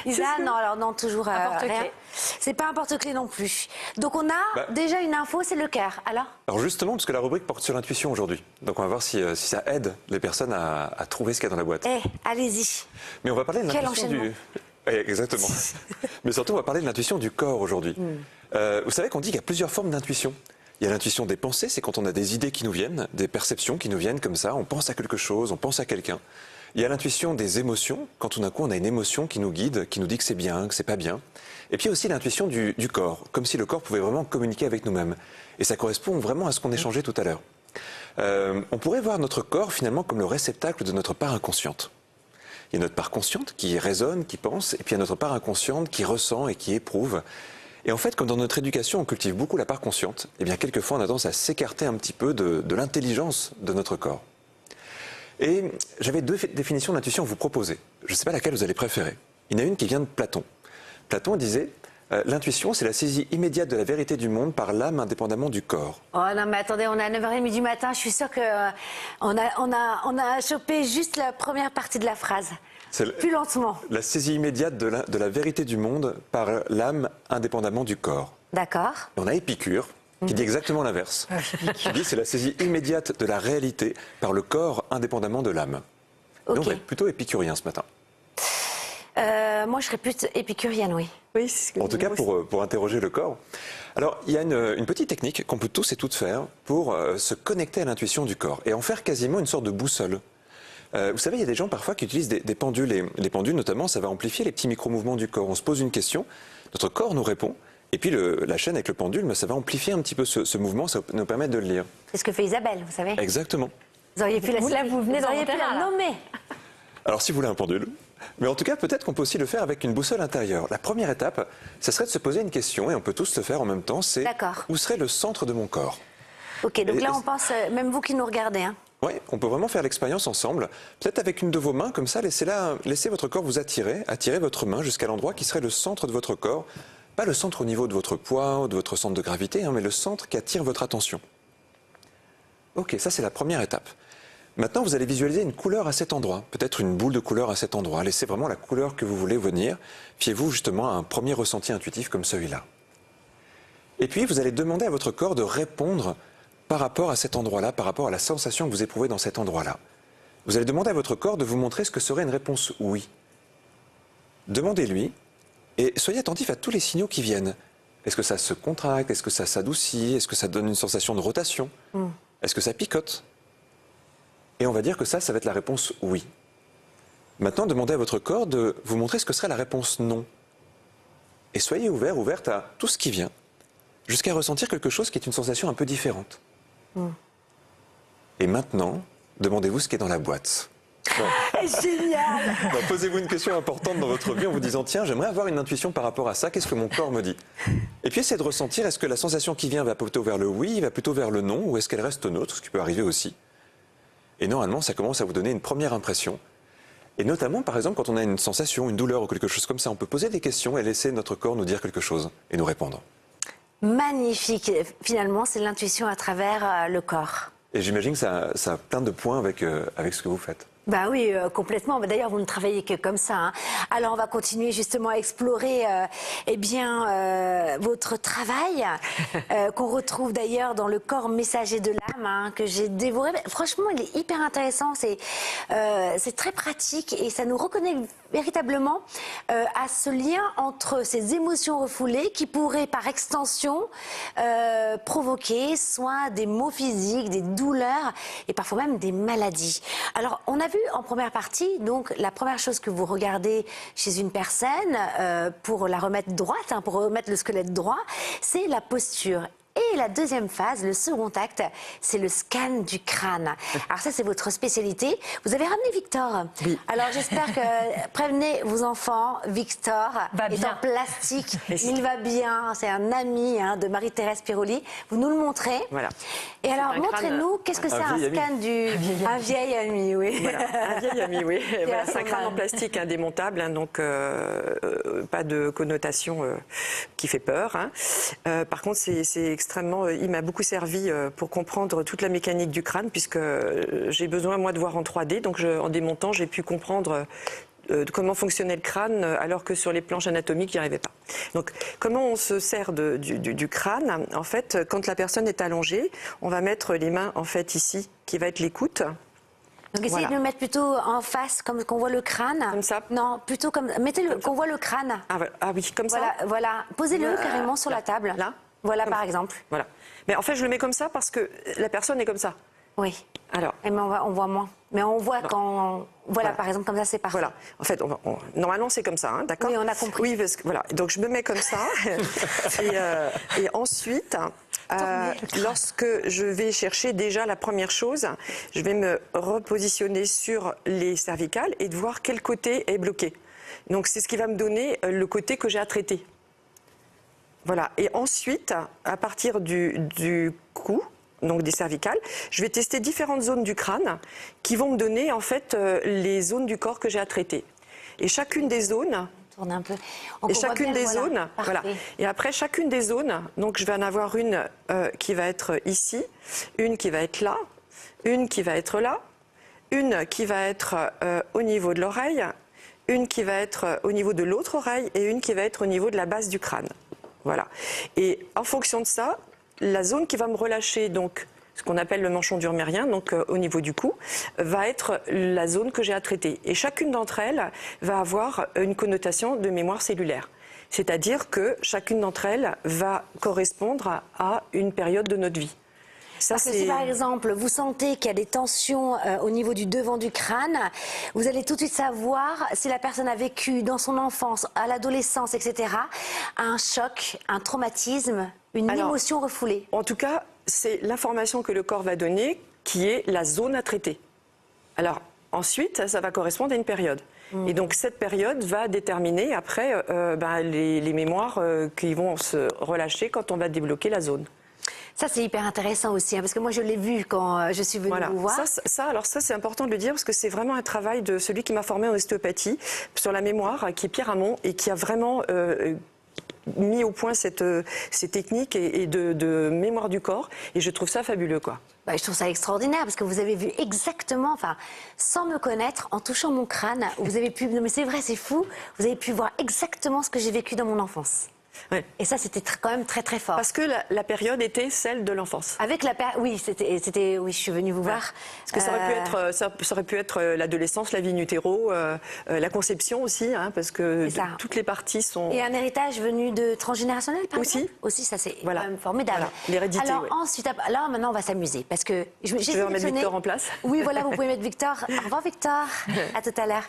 Isa, non, alors non, toujours Un porte-clés. rien. C'est pas un porte-clés non plus. Donc on a déjà une info, c'est le cœur. Alors justement, parce que la rubrique porte sur l'intuition aujourd'hui. Donc on va voir si ça aide les personnes à trouver ce qu'il y a dans la boîte. Allez-y. Mais on va parler de Quel l'intuition enchaînement. Exactement. Mais surtout, on va parler de l'intuition du corps aujourd'hui. Vous savez qu'on dit qu'il y a plusieurs formes d'intuition. Il y a l'intuition des pensées, c'est quand on a des idées qui nous viennent, des perceptions qui nous viennent comme ça, on pense à quelque chose, on pense à quelqu'un. Il y a l'intuition des émotions, quand tout d'un coup on a une émotion qui nous guide, qui nous dit que c'est bien, que c'est pas bien. Et puis il y a aussi l'intuition du corps, comme si le corps pouvait vraiment communiquer avec nous-mêmes. Et ça correspond vraiment à ce qu'on échangeait tout à l'heure. On pourrait voir notre corps finalement comme le réceptacle de notre part inconsciente. Il y a notre part consciente qui résonne, qui pense, et puis il y a notre part inconsciente qui ressent et qui éprouve. Et en fait, comme dans notre éducation, on cultive beaucoup la part consciente, eh bien quelquefois on a tendance à s'écarter un petit peu de l'intelligence de notre corps. Et j'avais 2 définitions d'intuition à vous proposer. Je ne sais pas laquelle vous allez préférer. Il y en a une qui vient de Platon. Platon disait L'intuition, c'est la saisie immédiate de la vérité du monde par l'âme indépendamment du corps. Oh non, mais attendez, on est à 9h30 du matin. Je suis sûre qu'on a chopé juste la première partie de la phrase. Plus lentement. La saisie immédiate de la vérité du monde par l'âme indépendamment du corps. D'accord. Et on a Épicure qui dit exactement l'inverse. Qui dit c'est la saisie immédiate de la réalité par le corps indépendamment de l'âme. Ok. Donc on va être plutôt épicurien ce matin. Moi, je serais plus épicurienne, oui. Oui, c'est ce que En tout cas, pour interroger le corps. Alors, il y a une petite technique qu'on peut tous et toutes faire pour se connecter à l'intuition du corps et en faire quasiment une sorte de boussole. Vous savez, il y a des gens parfois qui utilisent des pendules. Et les pendules, notamment, ça va amplifier les petits micro-mouvements du corps. On se pose une question, notre corps nous répond, et puis la chaîne avec le pendule, ça va amplifier un petit peu ce mouvement, ça va nous permettre de le lire. C'est ce que fait Isabelle, vous savez. Exactement. Vous auriez pu la Vous venez vous auriez pu d'inventer la là. nommer. Alors, si vous voulez un pendule, mais en tout cas, peut-être qu'on peut aussi le faire avec une boussole intérieure. La première étape, ça serait de se poser une question, et on peut tous le faire en même temps, c'est D'accord. où serait le centre de mon corps? Ok, donc Et- là, on pense, même vous qui nous regardez, hein. Oui, on peut vraiment faire l'expérience ensemble. Peut-être avec une de vos mains, comme ça, laissez votre corps vous attirer votre main jusqu'à l'endroit qui serait le centre de votre corps. Pas le centre au niveau de votre poids ou de votre centre de gravité, mais le centre qui attire votre attention. Ok, ça c'est la première étape. Maintenant, vous allez visualiser une couleur à cet endroit, peut-être une boule de couleur à cet endroit. Laissez vraiment la couleur que vous voulez venir. Fiez-vous justement à un premier ressenti intuitif comme celui-là. Et puis, vous allez demander à votre corps de répondre par rapport à cet endroit-là, par rapport à la sensation que vous éprouvez dans cet endroit-là. Vous allez demander à votre corps de vous montrer ce que serait une réponse oui. Demandez-lui et soyez attentif à tous les signaux qui viennent. Est-ce que ça se contracte? Est-ce que ça s'adoucit? Est-ce que ça donne une sensation de rotation? Est-ce que ça picote? Et on va dire que ça va être la réponse oui. Maintenant, demandez à votre corps de vous montrer ce que serait la réponse non. Et soyez ouverte à tout ce qui vient, jusqu'à ressentir quelque chose qui est une sensation un peu différente. Et maintenant, demandez-vous ce qui est dans la boîte. Bon. Génial. Bah, posez-vous une question importante dans votre vie en vous disant tiens, j'aimerais avoir une intuition par rapport à ça, qu'est-ce que mon corps me dit? Et puis essayez de ressentir, est-ce que la sensation qui vient va plutôt vers le oui, va plutôt vers le non, ou est-ce qu'elle reste neutre, ce qui peut arriver aussi. Et normalement, ça commence à vous donner une première impression. Et notamment, par exemple, quand on a une sensation, une douleur ou quelque chose comme ça, on peut poser des questions et laisser notre corps nous dire quelque chose et nous répondre. Magnifique. Finalement, c'est l'intuition à travers le corps. Et j'imagine que ça a plein de points avec ce que vous faites. Bah oui, complètement. Mais d'ailleurs, vous ne travaillez que comme ça, hein. Alors, on va continuer justement à explorer votre travail, qu'on retrouve d'ailleurs dans le corps messager de l'âme, hein, que j'ai dévoré. Mais franchement, il est hyper intéressant. C'est très pratique et ça nous reconnecte véritablement à ce lien entre ces émotions refoulées qui pourraient, par extension, provoquer soit des maux physiques, des douleurs et parfois même des maladies. Alors, on a vu en première partie, donc, la première chose que vous regardez chez une personne pour la remettre droite, hein, pour remettre le squelette droit, c'est la posture. Et la deuxième phase, le second acte, c'est le scan du crâne. Alors ça, c'est votre spécialité. Vous avez ramené Victor. Oui. Alors j'espère que, prévenez vos enfants, Victor Va est bien. en plastique. Il va bien. C'est un ami, hein, de Marie-Thérèse Piroli. Vous nous le montrez. Voilà. Et alors, un montrez-nous, qu'est-ce que c'est un vieil ami. scan du... Un vieil ami, oui. Voilà, un vieil ami, oui. Voilà, c'est un crâne en âme. plastique indémontable, hein, donc pas de connotation qui fait peur, hein. Par contre, c'est extrêmement... il m'a beaucoup servi pour comprendre toute la mécanique du crâne, puisque j'ai besoin, moi, de voir en 3D. Donc, en démontant, j'ai pu comprendre comment fonctionnait le crâne, alors que sur les planches anatomiques, j'y arrivais pas. Donc, comment on se sert du crâne? En fait, quand la personne est allongée, on va mettre les mains, en fait, ici, qui va être l'écoute. Donc essayez Voilà. de le mettre plutôt en face, comme qu'on voit le crâne. Comme ça? Non, plutôt comme... Mettez-le, qu'on voit le crâne. Ah, voilà. Ah oui, comme ça. Voilà. Posez-le carrément sur la table. Là? Voilà, Comme par ça. exemple. Voilà. Mais en fait, je le mets comme ça parce que la personne est comme ça. Oui. Alors, Mais on voit moins. Mais on voit quand... Voilà, par exemple, comme ça, c'est parfait. voilà. En fait, normalement, c'est comme ça, hein, d'accord? Oui, on a compris. Oui, parce que, voilà. Donc, je me mets comme ça. et ensuite, lorsque je vais chercher déjà la première chose, je vais me repositionner sur les cervicales et de voir quel côté est bloqué. Donc, c'est ce qui va me donner le côté que j'ai à traiter. Voilà. Et ensuite, à partir du cou, donc des cervicales, je vais tester différentes zones du crâne qui vont me donner en fait les zones du corps que j'ai à traiter. Et chacune des zones tourne un peu. Et chacune des zones, voilà. Et après chacune des zones, donc je vais en avoir une qui va être ici, une qui va être là, une qui va être là, une qui va être au niveau de l'oreille, une qui va être au niveau de l'autre oreille et une qui va être au niveau de la base du crâne. Voilà. Et en fonction de ça, la zone qui va me relâcher, donc ce qu'on appelle le manchon durmérien, donc au niveau du cou, va être la zone que j'ai à traiter. Et chacune d'entre elles va avoir une connotation de mémoire cellulaire. C'est-à-dire que chacune d'entre elles va correspondre à une période de notre vie. Ça, Parce que si par exemple vous sentez qu'il y a des tensions au niveau du devant du crâne, vous allez tout de suite savoir si la personne a vécu dans son enfance, à l'adolescence, etc., un choc, un traumatisme, une émotion refoulée. En tout cas, c'est l'information que le corps va donner qui est la zone à traiter. Alors ensuite, ça va correspondre à une période. Et donc cette période va déterminer après les mémoires qui vont se relâcher quand on va débloquer la zone. Ça, c'est hyper intéressant aussi, hein, parce que moi, je l'ai vu quand je suis venue vous voir. Ça, c'est important de le dire, parce que c'est vraiment un travail de celui qui m'a formé en ostéopathie sur la mémoire, qui est Pierre Hamon, et qui a vraiment mis au point ces techniques et de mémoire du corps. Et je trouve ça fabuleux, quoi. Bah, je trouve ça extraordinaire, parce que vous avez vu exactement, enfin, sans me connaître, en touchant mon crâne, vous avez pu, non mais c'est vrai, c'est fou, vous avez pu voir exactement ce que j'ai vécu dans mon enfance. Ouais. Et ça, c'était quand même très très fort. Parce que la période était celle de l'enfance. Avec oui, oui, je suis venue vous voir. Parce que ça aurait pu être l'adolescence, la vie in utero, la conception aussi, hein, parce que toutes les parties sont. Et un héritage venu de transgénérationnel, par exemple. Aussi, ça c'est quand même formidable. Voilà. L'hérédité. Alors ensuite, là maintenant, on va s'amuser, parce que je vais remettre Victor en place. Oui, voilà, vous pouvez mettre Victor. Au revoir, Victor. À tout à l'heure.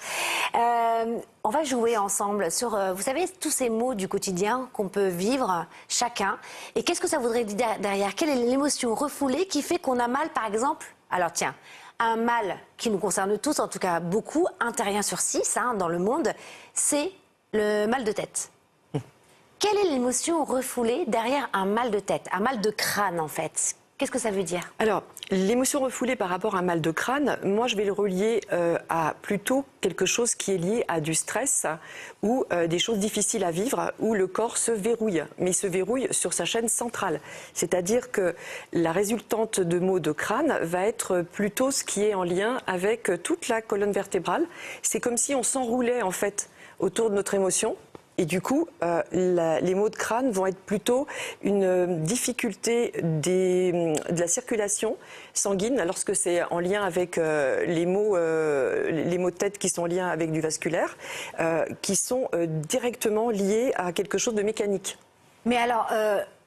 On va jouer ensemble sur, vous savez, tous ces mots du quotidien qu'on peut vivre chacun. Et qu'est-ce que ça voudrait dire derrière? Quelle est l'émotion refoulée qui fait qu'on a mal, par exemple? Alors tiens, un mal qui nous concerne tous, en tout cas beaucoup, 1 terrien sur 6 dans le monde, c'est le mal de tête. Quelle est l'émotion refoulée derrière un mal de tête, un mal de crâne en fait? Qu'est-ce que ça veut dire? Alors, l'émotion refoulée par rapport à un mal de crâne, moi je vais le relier à plutôt quelque chose qui est lié à du stress ou des choses difficiles à vivre où le corps se verrouille, mais il se verrouille sur sa chaîne centrale. C'est-à-dire que la résultante de maux de crâne va être plutôt ce qui est en lien avec toute la colonne vertébrale. C'est comme si on s'enroulait en fait autour de notre émotion. Et du coup, les maux de crâne vont être plutôt une difficulté de la circulation sanguine, lorsque c'est en lien avec les maux de tête qui sont en lien avec du vasculaire, qui sont directement liés à quelque chose de mécanique. Mais alors,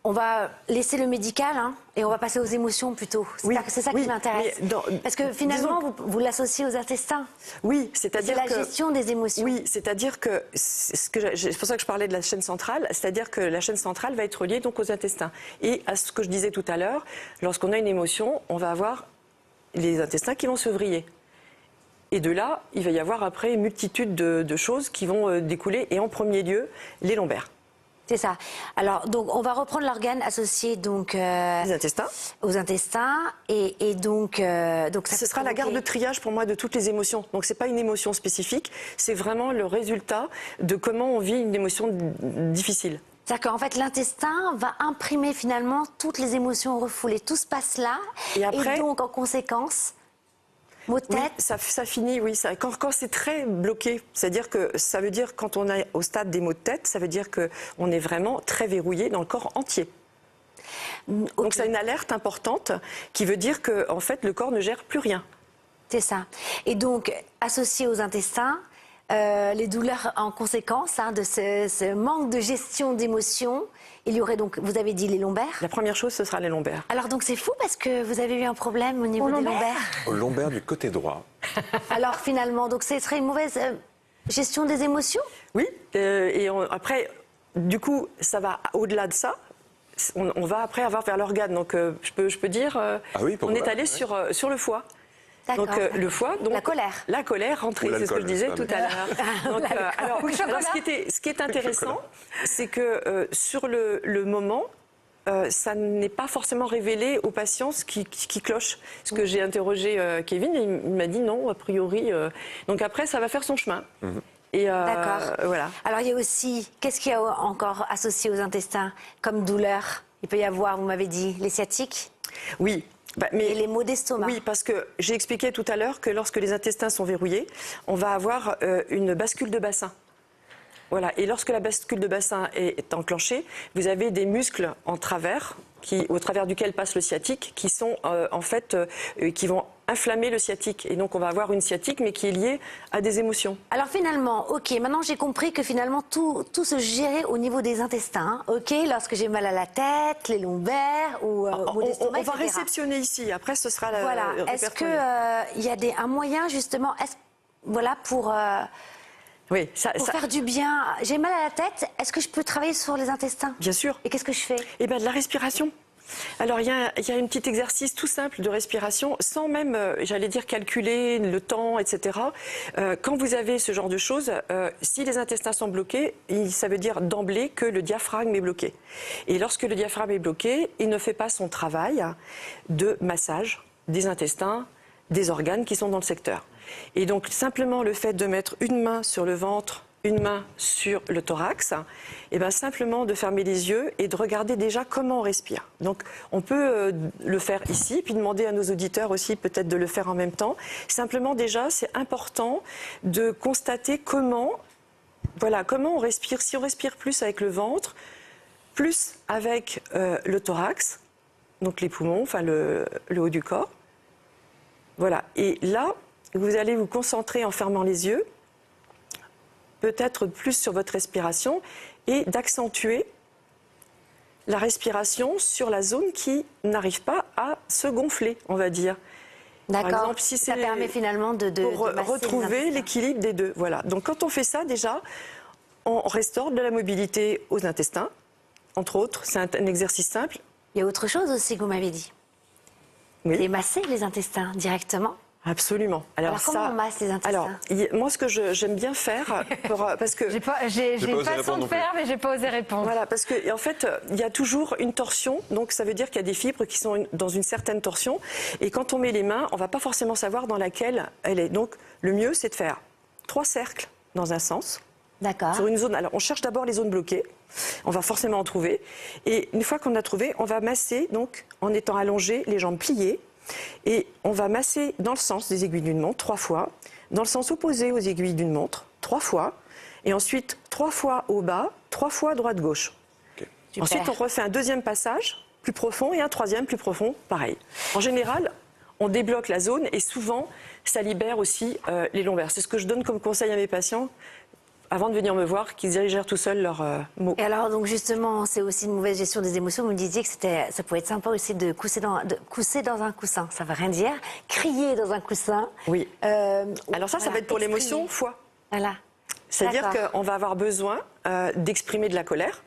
on va laisser le médical et on va passer aux émotions plutôt. C'est ça qui m'intéresse. Parce que finalement, vous l'associez aux intestins. Oui, c'est-à-dire que... C'est la gestion des émotions. Oui, c'est-à-dire que... C'est pour ça que je parlais de la chaîne centrale. C'est-à-dire que la chaîne centrale va être reliée donc aux intestins. Et à ce que je disais tout à l'heure, lorsqu'on a une émotion, on va avoir les intestins qui vont se vriller. Et de là, il va y avoir après une multitude de choses qui vont découler. Et en premier lieu, les lombaires. C'est ça. Alors, donc, on va reprendre l'organe associé donc les intestins. Aux intestins et donc ça ce sera la garde de triage pour moi de toutes les émotions. Donc c'est pas une émotion spécifique, c'est vraiment le résultat de comment on vit une émotion difficile. C'est-à-dire qu'en fait, l'intestin va imprimer finalement toutes les émotions refoulées. Tout se passe là. Et donc, en conséquence, maux de tête. Oui, ça finit, oui. Quand c'est très bloqué, c'est-à-dire que ça veut dire quand on est au stade des maux de tête, ça veut dire qu'on est vraiment très verrouillé dans le corps entier. Okay. Donc c'est une alerte importante qui veut dire que en fait, le corps ne gère plus rien. C'est ça. Et donc, associé aux intestins, les douleurs en conséquence de ce manque de gestion d'émotions, il y aurait donc, vous avez dit, les lombaires. La première chose, ce sera les lombaires. Alors donc c'est fou parce que vous avez eu un problème au niveau des lombaires. Au lombaire du côté droit. Alors finalement, donc ce serait une mauvaise gestion des émotions? Oui, après, du coup, ça va au-delà de ça. On va après avoir vers l'organe. Donc je peux dire, on est allé sur le foie. Donc le foie, donc la colère rentrée, c'est ce que je disais tout à l'heure. Alors ce qui est intéressant, c'est que sur le moment, ça n'est pas forcément révélé aux patients ce qui cloche. Ce que j'ai interrogé Kevin, il m'a dit non, a priori. Donc après, ça va faire son chemin. Et D'accord. voilà. Alors, il y a aussi, qu'est-ce qu'il y a encore associé aux intestins comme douleur? Il peut y avoir, vous m'avez dit, les sciatiques Oui. Mais et les maux d'estomac. oui, parce que j'ai expliqué tout à l'heure que lorsque les intestins sont verrouillés, on va avoir une bascule de bassin. Voilà. Et lorsque la bascule de bassin est enclenchée, vous avez des muscles en travers, au travers duquel passe le sciatique, qui sont qui vont inflammer le sciatique. Et donc on va avoir une sciatique, mais qui est liée à des émotions. Alors finalement, ok, maintenant j'ai compris que finalement tout se gérait au niveau des intestins. Ok, lorsque j'ai mal à la tête, les lombaires ou maux d'estomac, On va etc. réceptionner ici. Après, ce sera la. Voilà. Est-ce que il y a un moyen justement, voilà, pour Oui, faire du bien? J'ai mal à la tête. Est-ce que je peux travailler sur les intestins? Bien sûr. Et qu'est-ce que je fais? Eh bien, de la respiration. Alors, il y a un petit exercice tout simple de respiration, sans même, j'allais dire, calculer le temps, etc. Quand vous avez ce genre de choses, si les intestins sont bloqués, ça veut dire d'emblée que le diaphragme est bloqué. Et lorsque le diaphragme est bloqué, il ne fait pas son travail de massage des intestins, des organes qui sont dans le secteur. Et donc, simplement le fait de mettre une main sur le ventre, une main sur le thorax, et bien simplement de fermer les yeux et de regarder déjà comment on respire. Donc on peut le faire ici, puis demander à nos auditeurs aussi peut-être de le faire en même temps. Simplement déjà, c'est important de constater comment on respire. Si on respire plus avec le ventre, plus avec le thorax, donc les poumons, enfin le haut du corps. Voilà. Et là, vous allez vous concentrer en fermant les yeux, peut-être plus sur votre respiration et d'accentuer la respiration sur la zone qui n'arrive pas à se gonfler, on va dire. D'accord. Par exemple, si ça permet finalement de masser retrouver les l'équilibre des deux. Voilà. Donc quand on fait ça, déjà, on restaure de la mobilité aux intestins, entre autres. C'est un exercice simple. Il y a autre chose aussi que vous m'avez dit. Oui. Les masser les intestins directement. Absolument. Alors comment on masse les intestins? Alors, moi, ce que j'aime bien faire, parce que J'ai une façon de faire, mais j'ai pas osé répondre. voilà, parce que en fait, il y a toujours une torsion. Donc, ça veut dire qu'il y a des fibres qui sont dans une certaine torsion. Et quand on met les mains, on va pas forcément savoir dans laquelle elle est. Donc, le mieux, c'est de faire 3 cercles dans un sens. D'accord. Sur une zone. Alors, on cherche d'abord les zones bloquées. On va forcément en trouver. Et une fois qu'on a trouvé, on va masser, donc, en étant allongé, les jambes pliées. Et on va masser dans le sens des aiguilles d'une montre 3 fois, dans le sens opposé aux aiguilles d'une montre 3 fois, et ensuite 3 fois au bas, 3 fois droite-gauche. Okay. Ensuite, on refait un deuxième passage plus profond et un troisième plus profond, pareil. En général, on débloque la zone et souvent, ça libère aussi les lombaires. C'est ce que je donne comme conseil à mes patients avant de venir me voir, qu'ils gèrent tout seuls leurs mots. Et alors, donc justement, c'est aussi une mauvaise gestion des émotions. Vous me disiez que ça pouvait être sympa aussi de cousser dans un coussin. Ça veut rien dire. Crier dans un coussin. Oui. Alors ça va être pour l'émotion fois. Voilà. C'est-à-dire qu'on va avoir besoin d'exprimer de la colère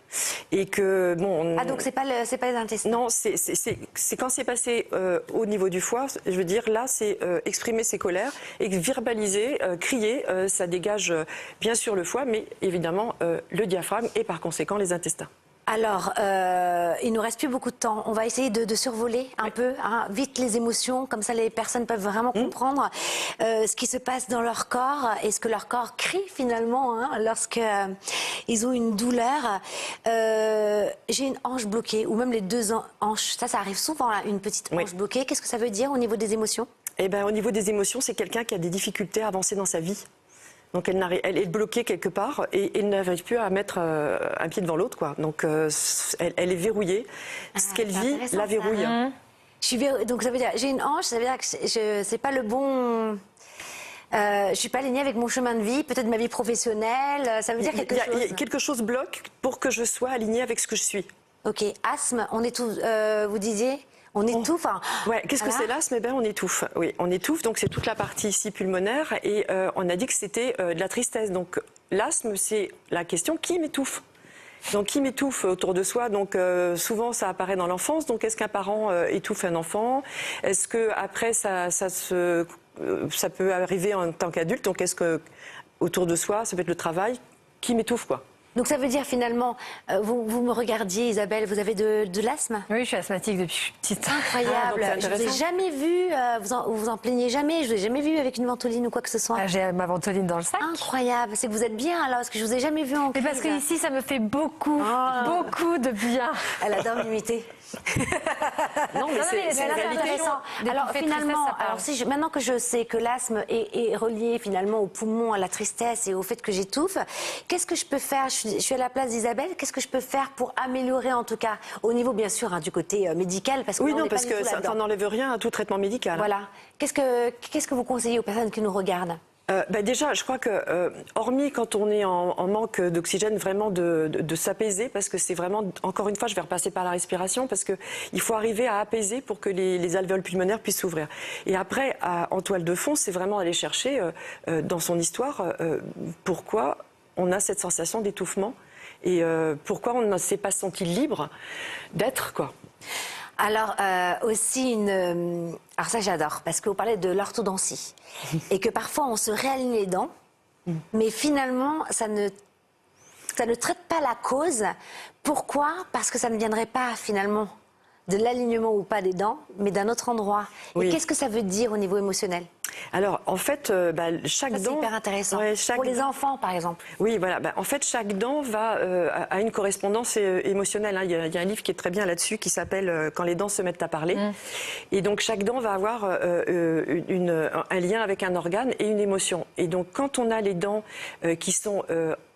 et que bon. Ah donc c'est pas les intestins. Non, c'est quand c'est passé au niveau du foie. Je veux dire là, c'est exprimer ses colères et verbaliser, crier. Ça dégage bien sûr le foie, mais évidemment le diaphragme et par conséquent les intestins. Alors, il nous reste plus beaucoup de temps. On va essayer de survoler un peu, vite les émotions, comme ça les personnes peuvent vraiment comprendre ce qui se passe dans leur corps et ce que leur corps crie finalement lorsqu'ils ont une douleur. J'ai une hanche bloquée ou même les 2 hanches. Ça arrive souvent, là, une petite hanche bloquée. Qu'est-ce que ça veut dire au niveau des émotions? Eh ben, au niveau des émotions, c'est quelqu'un qui a des difficultés à avancer dans sa vie. Donc elle est bloquée quelque part et elle n'arrive plus à mettre un pied devant l'autre, quoi. Donc elle est verrouillée. Ce qu'elle vit la verrouille. Donc ça veut dire j'ai une hanche, ça veut dire que c'est pas le bon. Je suis pas alignée avec mon chemin de vie, peut-être ma vie professionnelle. Ça veut dire quelque chose. Quelque chose bloque pour que je sois alignée avec ce que je suis. Ok, asthme, on étouffe. Vous disiez. On étouffe. Ouais, qu'est-ce que c'est l'asthme? Eh ben, on étouffe. Oui, on étouffe. Donc c'est toute la partie ici pulmonaire et on a dit que c'était de la tristesse. Donc l'asthme, c'est la question qui m'étouffe. Donc qui m'étouffe autour de soi. Donc souvent ça apparaît dans l'enfance. Donc est-ce qu'un parent étouffe un enfant? Est-ce que après ça peut arriver en tant qu'adulte? Donc est-ce que autour de soi, ça peut être le travail qui m'étouffe, quoi? Donc ça veut dire finalement, vous me regardiez Isabelle, vous avez de l'asthme? Oui, je suis asthmatique depuis petite. Incroyable. Ah, donc c'est Je vous ai intéressant. jamais vu, vous en plaignez jamais, je vous ai jamais vu avec une ventoline ou quoi que ce soit. Ah, j'ai ma ventoline dans le sac. Incroyable, c'est que vous êtes bien alors, parce que je vous ai jamais vu en Mais parce crise. qu'ici, ça me fait beaucoup, Ah. beaucoup de bien. Elle adore m'imiter. Non, mais mais c'est c'est une là, réalité. Intéressant. Des Alors bouffées de finalement, tristesse, ça alors si maintenant que je sais que l'asthme est relié finalement au poumon, à la tristesse et au fait que j'étouffe, qu'est-ce que je peux faire? Je suis à la place d'Isabelle. Qu'est-ce que je peux faire pour améliorer en tout cas au niveau bien sûr du côté médical, parce que Oui, on non, n'est pas parce du que tout ça là-dedans. n'enlève rien à tout traitement médical. Voilà. Qu'est-ce que vous conseillez aux personnes qui nous regardent? Déjà, je crois que, hormis quand on est en manque d'oxygène, vraiment de s'apaiser, parce que c'est vraiment, encore une fois, je vais repasser par la respiration, parce qu'il faut arriver à apaiser pour que les alvéoles pulmonaires puissent s'ouvrir. Et après, en toile de fond, c'est vraiment aller chercher dans son histoire pourquoi on a cette sensation d'étouffement et pourquoi on ne s'est pas senti libre d'être, quoi. Alors aussi alors ça j'adore parce que vous parlez de l'orthodontie et que parfois on se réaligne les dents, mais finalement ça ne traite pas la cause. Pourquoi? Parce que ça ne viendrait pas finalement de l'alignement ou pas des dents, mais d'un autre endroit. Oui. Et qu'est-ce que ça veut dire au niveau émotionnel? Alors, en fait, chaque Ça c'est dent... hyper intéressant. Ouais, chaque Pour les dent- enfants par exemple. Oui, voilà. En fait, chaque dent a une correspondance émotionnelle. Hein. Il y a un livre qui est très bien là-dessus qui s'appelle Quand les dents se mettent à parler. Et donc, chaque dent va avoir un lien avec un organe et une émotion. Et donc, quand on a les dents qui sont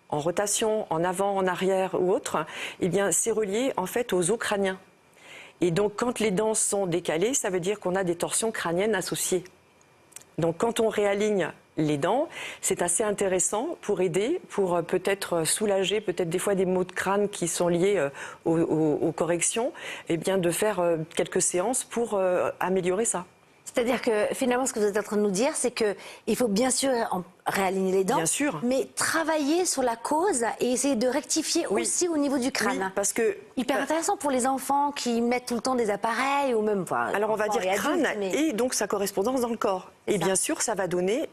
en rotation, en avant, en arrière ou autre, eh bien, c'est relié en fait aux os crâniens. Et donc, quand les dents sont décalées, ça veut dire qu'on a des torsions crâniennes associées. Donc quand on réaligne les dents, c'est assez intéressant pour aider, pour peut-être soulager peut-être des fois des maux de crâne qui sont liés aux corrections, et bien de faire quelques séances pour améliorer ça. C'est-à-dire que finalement, ce que vous êtes en train de nous dire, c'est qu'il faut bien sûr réaligner les dents, Bien sûr. mais travailler sur la cause et essayer de rectifier aussi au niveau du crâne. Oui, parce que Hyper intéressant pour les enfants qui mettent tout le temps des appareils ou même... Enfin, alors on va enfants dire et crâne adultes, mais- et donc sa correspondance dans le corps. Et ça. bien sûr, ça va donner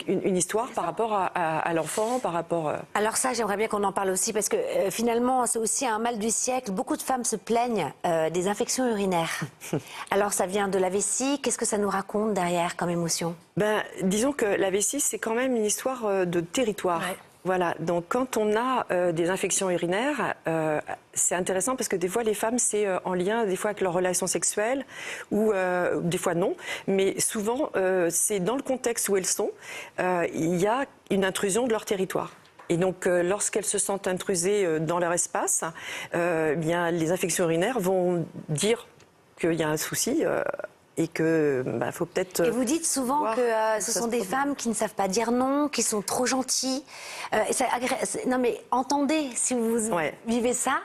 une histoire par rapport à l'enfant, par rapport... Alors ça, j'aimerais bien qu'on en parle aussi parce que finalement, c'est aussi un mal du siècle. Beaucoup de femmes se plaignent des infections urinaires. Alors ça vient de la vessie. Qu'est-ce que ça nous raconte derrière comme émotion? Disons que la vessie, c'est quand même une histoire de territoire. Ouais. Voilà, donc quand on a des infections urinaires, c'est intéressant parce que des fois les femmes c'est en lien des fois avec leurs relations sexuelles ou des fois non, mais souvent c'est dans le contexte où elles sont, il y a une intrusion de leur territoire. Et donc, lorsqu'elles se sentent intrusées dans leur espace, bien, les infections urinaires vont dire qu'il y a un souci et que faut peut-être. Et vous dites souvent voir que où ce ça sont se des produit. femmes qui ne savent pas dire non, qui sont trop gentilles. Non mais entendez, si vous Ouais. vivez ça,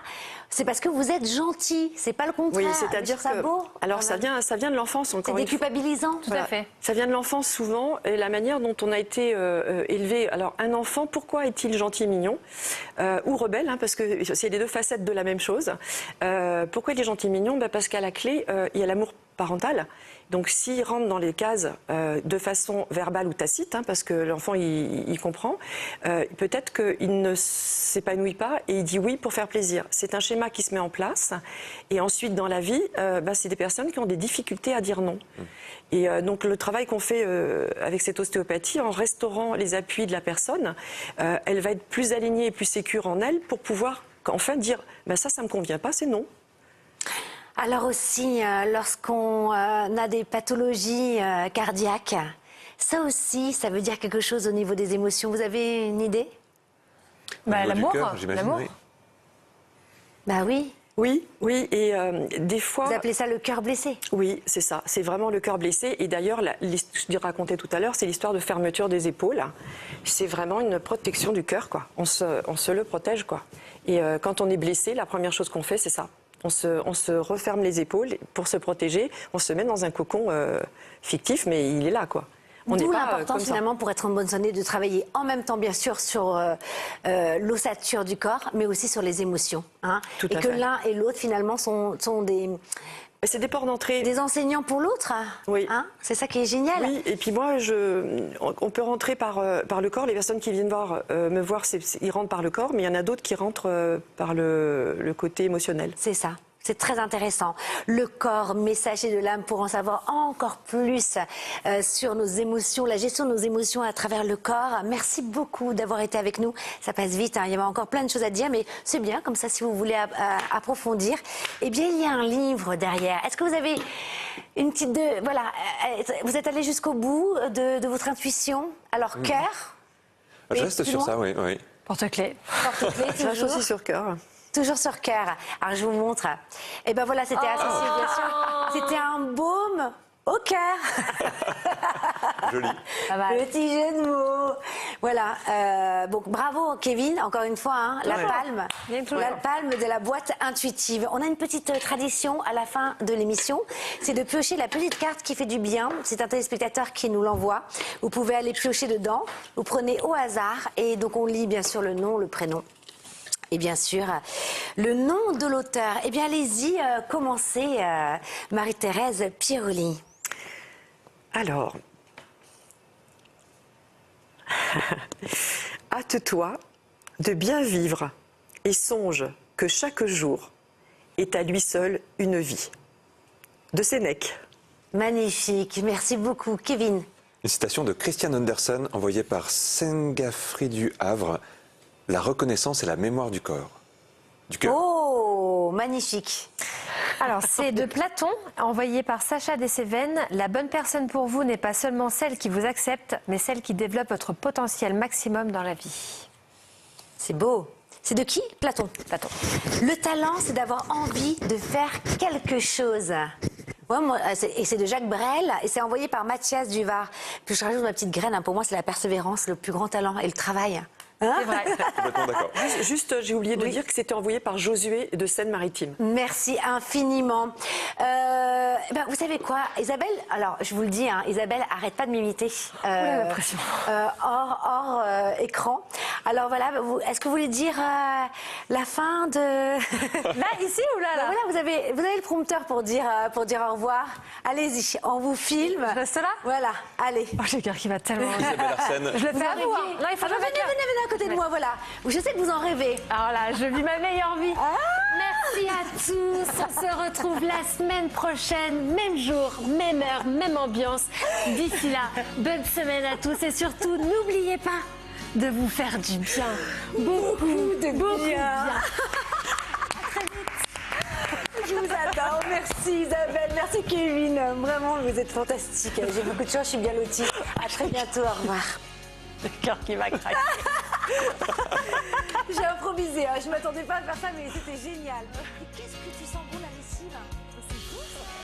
c'est parce que vous êtes gentil, c'est pas le contraire. Oui, c'est-à-dire Je trouve ça que. beau, Alors, quand ça même. vient de l'enfance, C'est encore une fois. déculpabilisant. Tout à fait. Ça vient de l'enfance souvent, et la manière dont on a été élevé. Alors, un enfant, pourquoi est-il gentil, mignon ou rebelle, hein, parce que c'est les deux facettes de la même chose. Pourquoi il est gentil, mignon? Parce qu'à la clé, il y a l'amour parental. Donc, s'il rentre dans les cases de façon verbale ou tacite, hein, parce que l'enfant, il comprend, peut-être qu'il ne s'épanouit pas et il dit oui pour faire plaisir. C'est un schéma qui se met en place. Et ensuite, dans la vie, c'est des personnes qui ont des difficultés à dire non. Et donc, le travail qu'on fait avec cette ostéopathie, en restaurant les appuis de la personne, elle va être plus alignée et plus sécure en elle pour pouvoir, enfin, dire ça me convient pas, c'est non. Alors aussi, lorsqu'on a des pathologies cardiaques, ça aussi, ça veut dire quelque chose au niveau des émotions. Vous avez une idée? Au niveau du L'amour, cœur, j'imagine, l'amour. oui. Bah oui. Oui, et des fois... Vous appelez ça le cœur blessé. Oui, c'est ça. C'est vraiment le cœur blessé. Et d'ailleurs, je racontais tout à l'heure, c'est l'histoire de fermeture des épaules. C'est vraiment une protection du cœur, quoi. On se le protège, quoi. Et quand on est blessé, la première chose qu'on fait, c'est ça. On se referme les épaules pour se protéger. On se met dans un cocon fictif, mais il est là, quoi. On n'est D'où pas l'importance comme ça. finalement pour être en bonne santé de travailler en même temps bien sûr sur l'ossature du corps, mais aussi sur les émotions. Hein, Tout et à que fait. l'un et l'autre finalement sont C'est des ports d'entrée. des enseignants pour l'autre. Oui. Hein, c'est ça qui est génial. Oui, et puis moi, on peut rentrer par le corps. Les personnes qui viennent me voir, ils rentrent par le corps, mais il y en a d'autres qui rentrent par le côté émotionnel. C'est ça. C'est très intéressant. Le corps, messager de l'âme, pour en savoir encore plus sur nos émotions, la gestion de nos émotions à travers le corps. Merci beaucoup d'avoir été avec nous. Ça passe vite, hein. Il y avait encore plein de choses à dire, mais c'est bien, comme ça, si vous voulez approfondir. Eh bien, il y a un livre derrière. Est-ce que vous avez une petite... voilà, vous êtes allé jusqu'au bout de votre intuition. Alors, cœur. Je mais reste plus sur loin. ça, oui. oui. Porte-clés. Porte-clés, Je reste toujours. aussi sur cœur. Toujours sur cœur. Alors je vous montre. Et ben voilà, c'était associé bien sûr. C'était un baume au cœur. Joli. Pas mal. Petit jeu de mots. Voilà. Donc bravo Kevin, encore une fois, hein, la Ouais. palme. Bien toujours. La palme de la boîte intuitive. On a une petite tradition à la fin de l'émission, c'est de piocher la petite carte qui fait du bien. C'est un téléspectateur qui nous l'envoie. Vous pouvez aller piocher dedans. Vous prenez au hasard et donc on lit bien sûr le nom, le prénom. Et bien sûr, le nom de l'auteur. Eh bien, allez-y, commencez, Marie-Thérèse Pieroli. Alors, hâte-toi de bien vivre et songe que chaque jour est à lui seul une vie. De Sénèque. Magnifique, merci beaucoup. Kevin. Une citation de Christian Andersen envoyée par Sengafri du Havre. La reconnaissance et la mémoire du corps. Du cœur. Oh, magnifique. Alors, c'est de Platon, envoyé par Sacha Dessévennes. La bonne personne pour vous n'est pas seulement celle qui vous accepte, mais celle qui développe votre potentiel maximum dans la vie. C'est beau. C'est de qui? Platon. Platon. Le talent, c'est d'avoir envie de faire quelque chose. Ouais, moi, et c'est de Jacques Brel, et c'est envoyé par Mathias Duvar. Puis je rajoute ma petite graine, hein. Pour moi, c'est la persévérance, le plus grand talent, et le travail. Hein? C'est vrai. Complètement d'accord. Juste, j'ai oublié de dire que c'était envoyé par Josué de Seine-Maritime. Merci infiniment. Ben, vous savez quoi, Isabelle, alors je vous le dis, hein, Isabelle arrête pas de m'imiter la pression. hors écran. Alors voilà, est-ce que vous voulez dire la fin de... Là, ici ou là, Ben là? voilà, vous avez le prompteur pour dire au revoir. Allez-y, on vous filme. Je reste là? Voilà, allez. Oh, j'ai le cœur qui va tellement... Isabelle Arsène. Je le fais à vous, hein. Non, il faut Ah, que je venez, mette là. venez à côté de moi, voilà. Je sais que vous en rêvez. Alors là, je vis ma meilleure vie. Merci à tous. On se retrouve la semaine prochaine, même jour, même heure, même ambiance. D'ici là, bonne semaine à tous et surtout, n'oubliez pas de vous faire du bien. Beaucoup de bien. Je vous attends. Merci Isabelle, merci Kevin. Vraiment, vous êtes fantastiques. J'ai beaucoup de chance, je suis bien lotie. À très bientôt, au revoir. Le cœur qui va craquer. J'ai improvisé, hein. Je ne m'attendais pas à faire ça, mais c'était génial. Qu'est-ce que tu sens bon la lessive?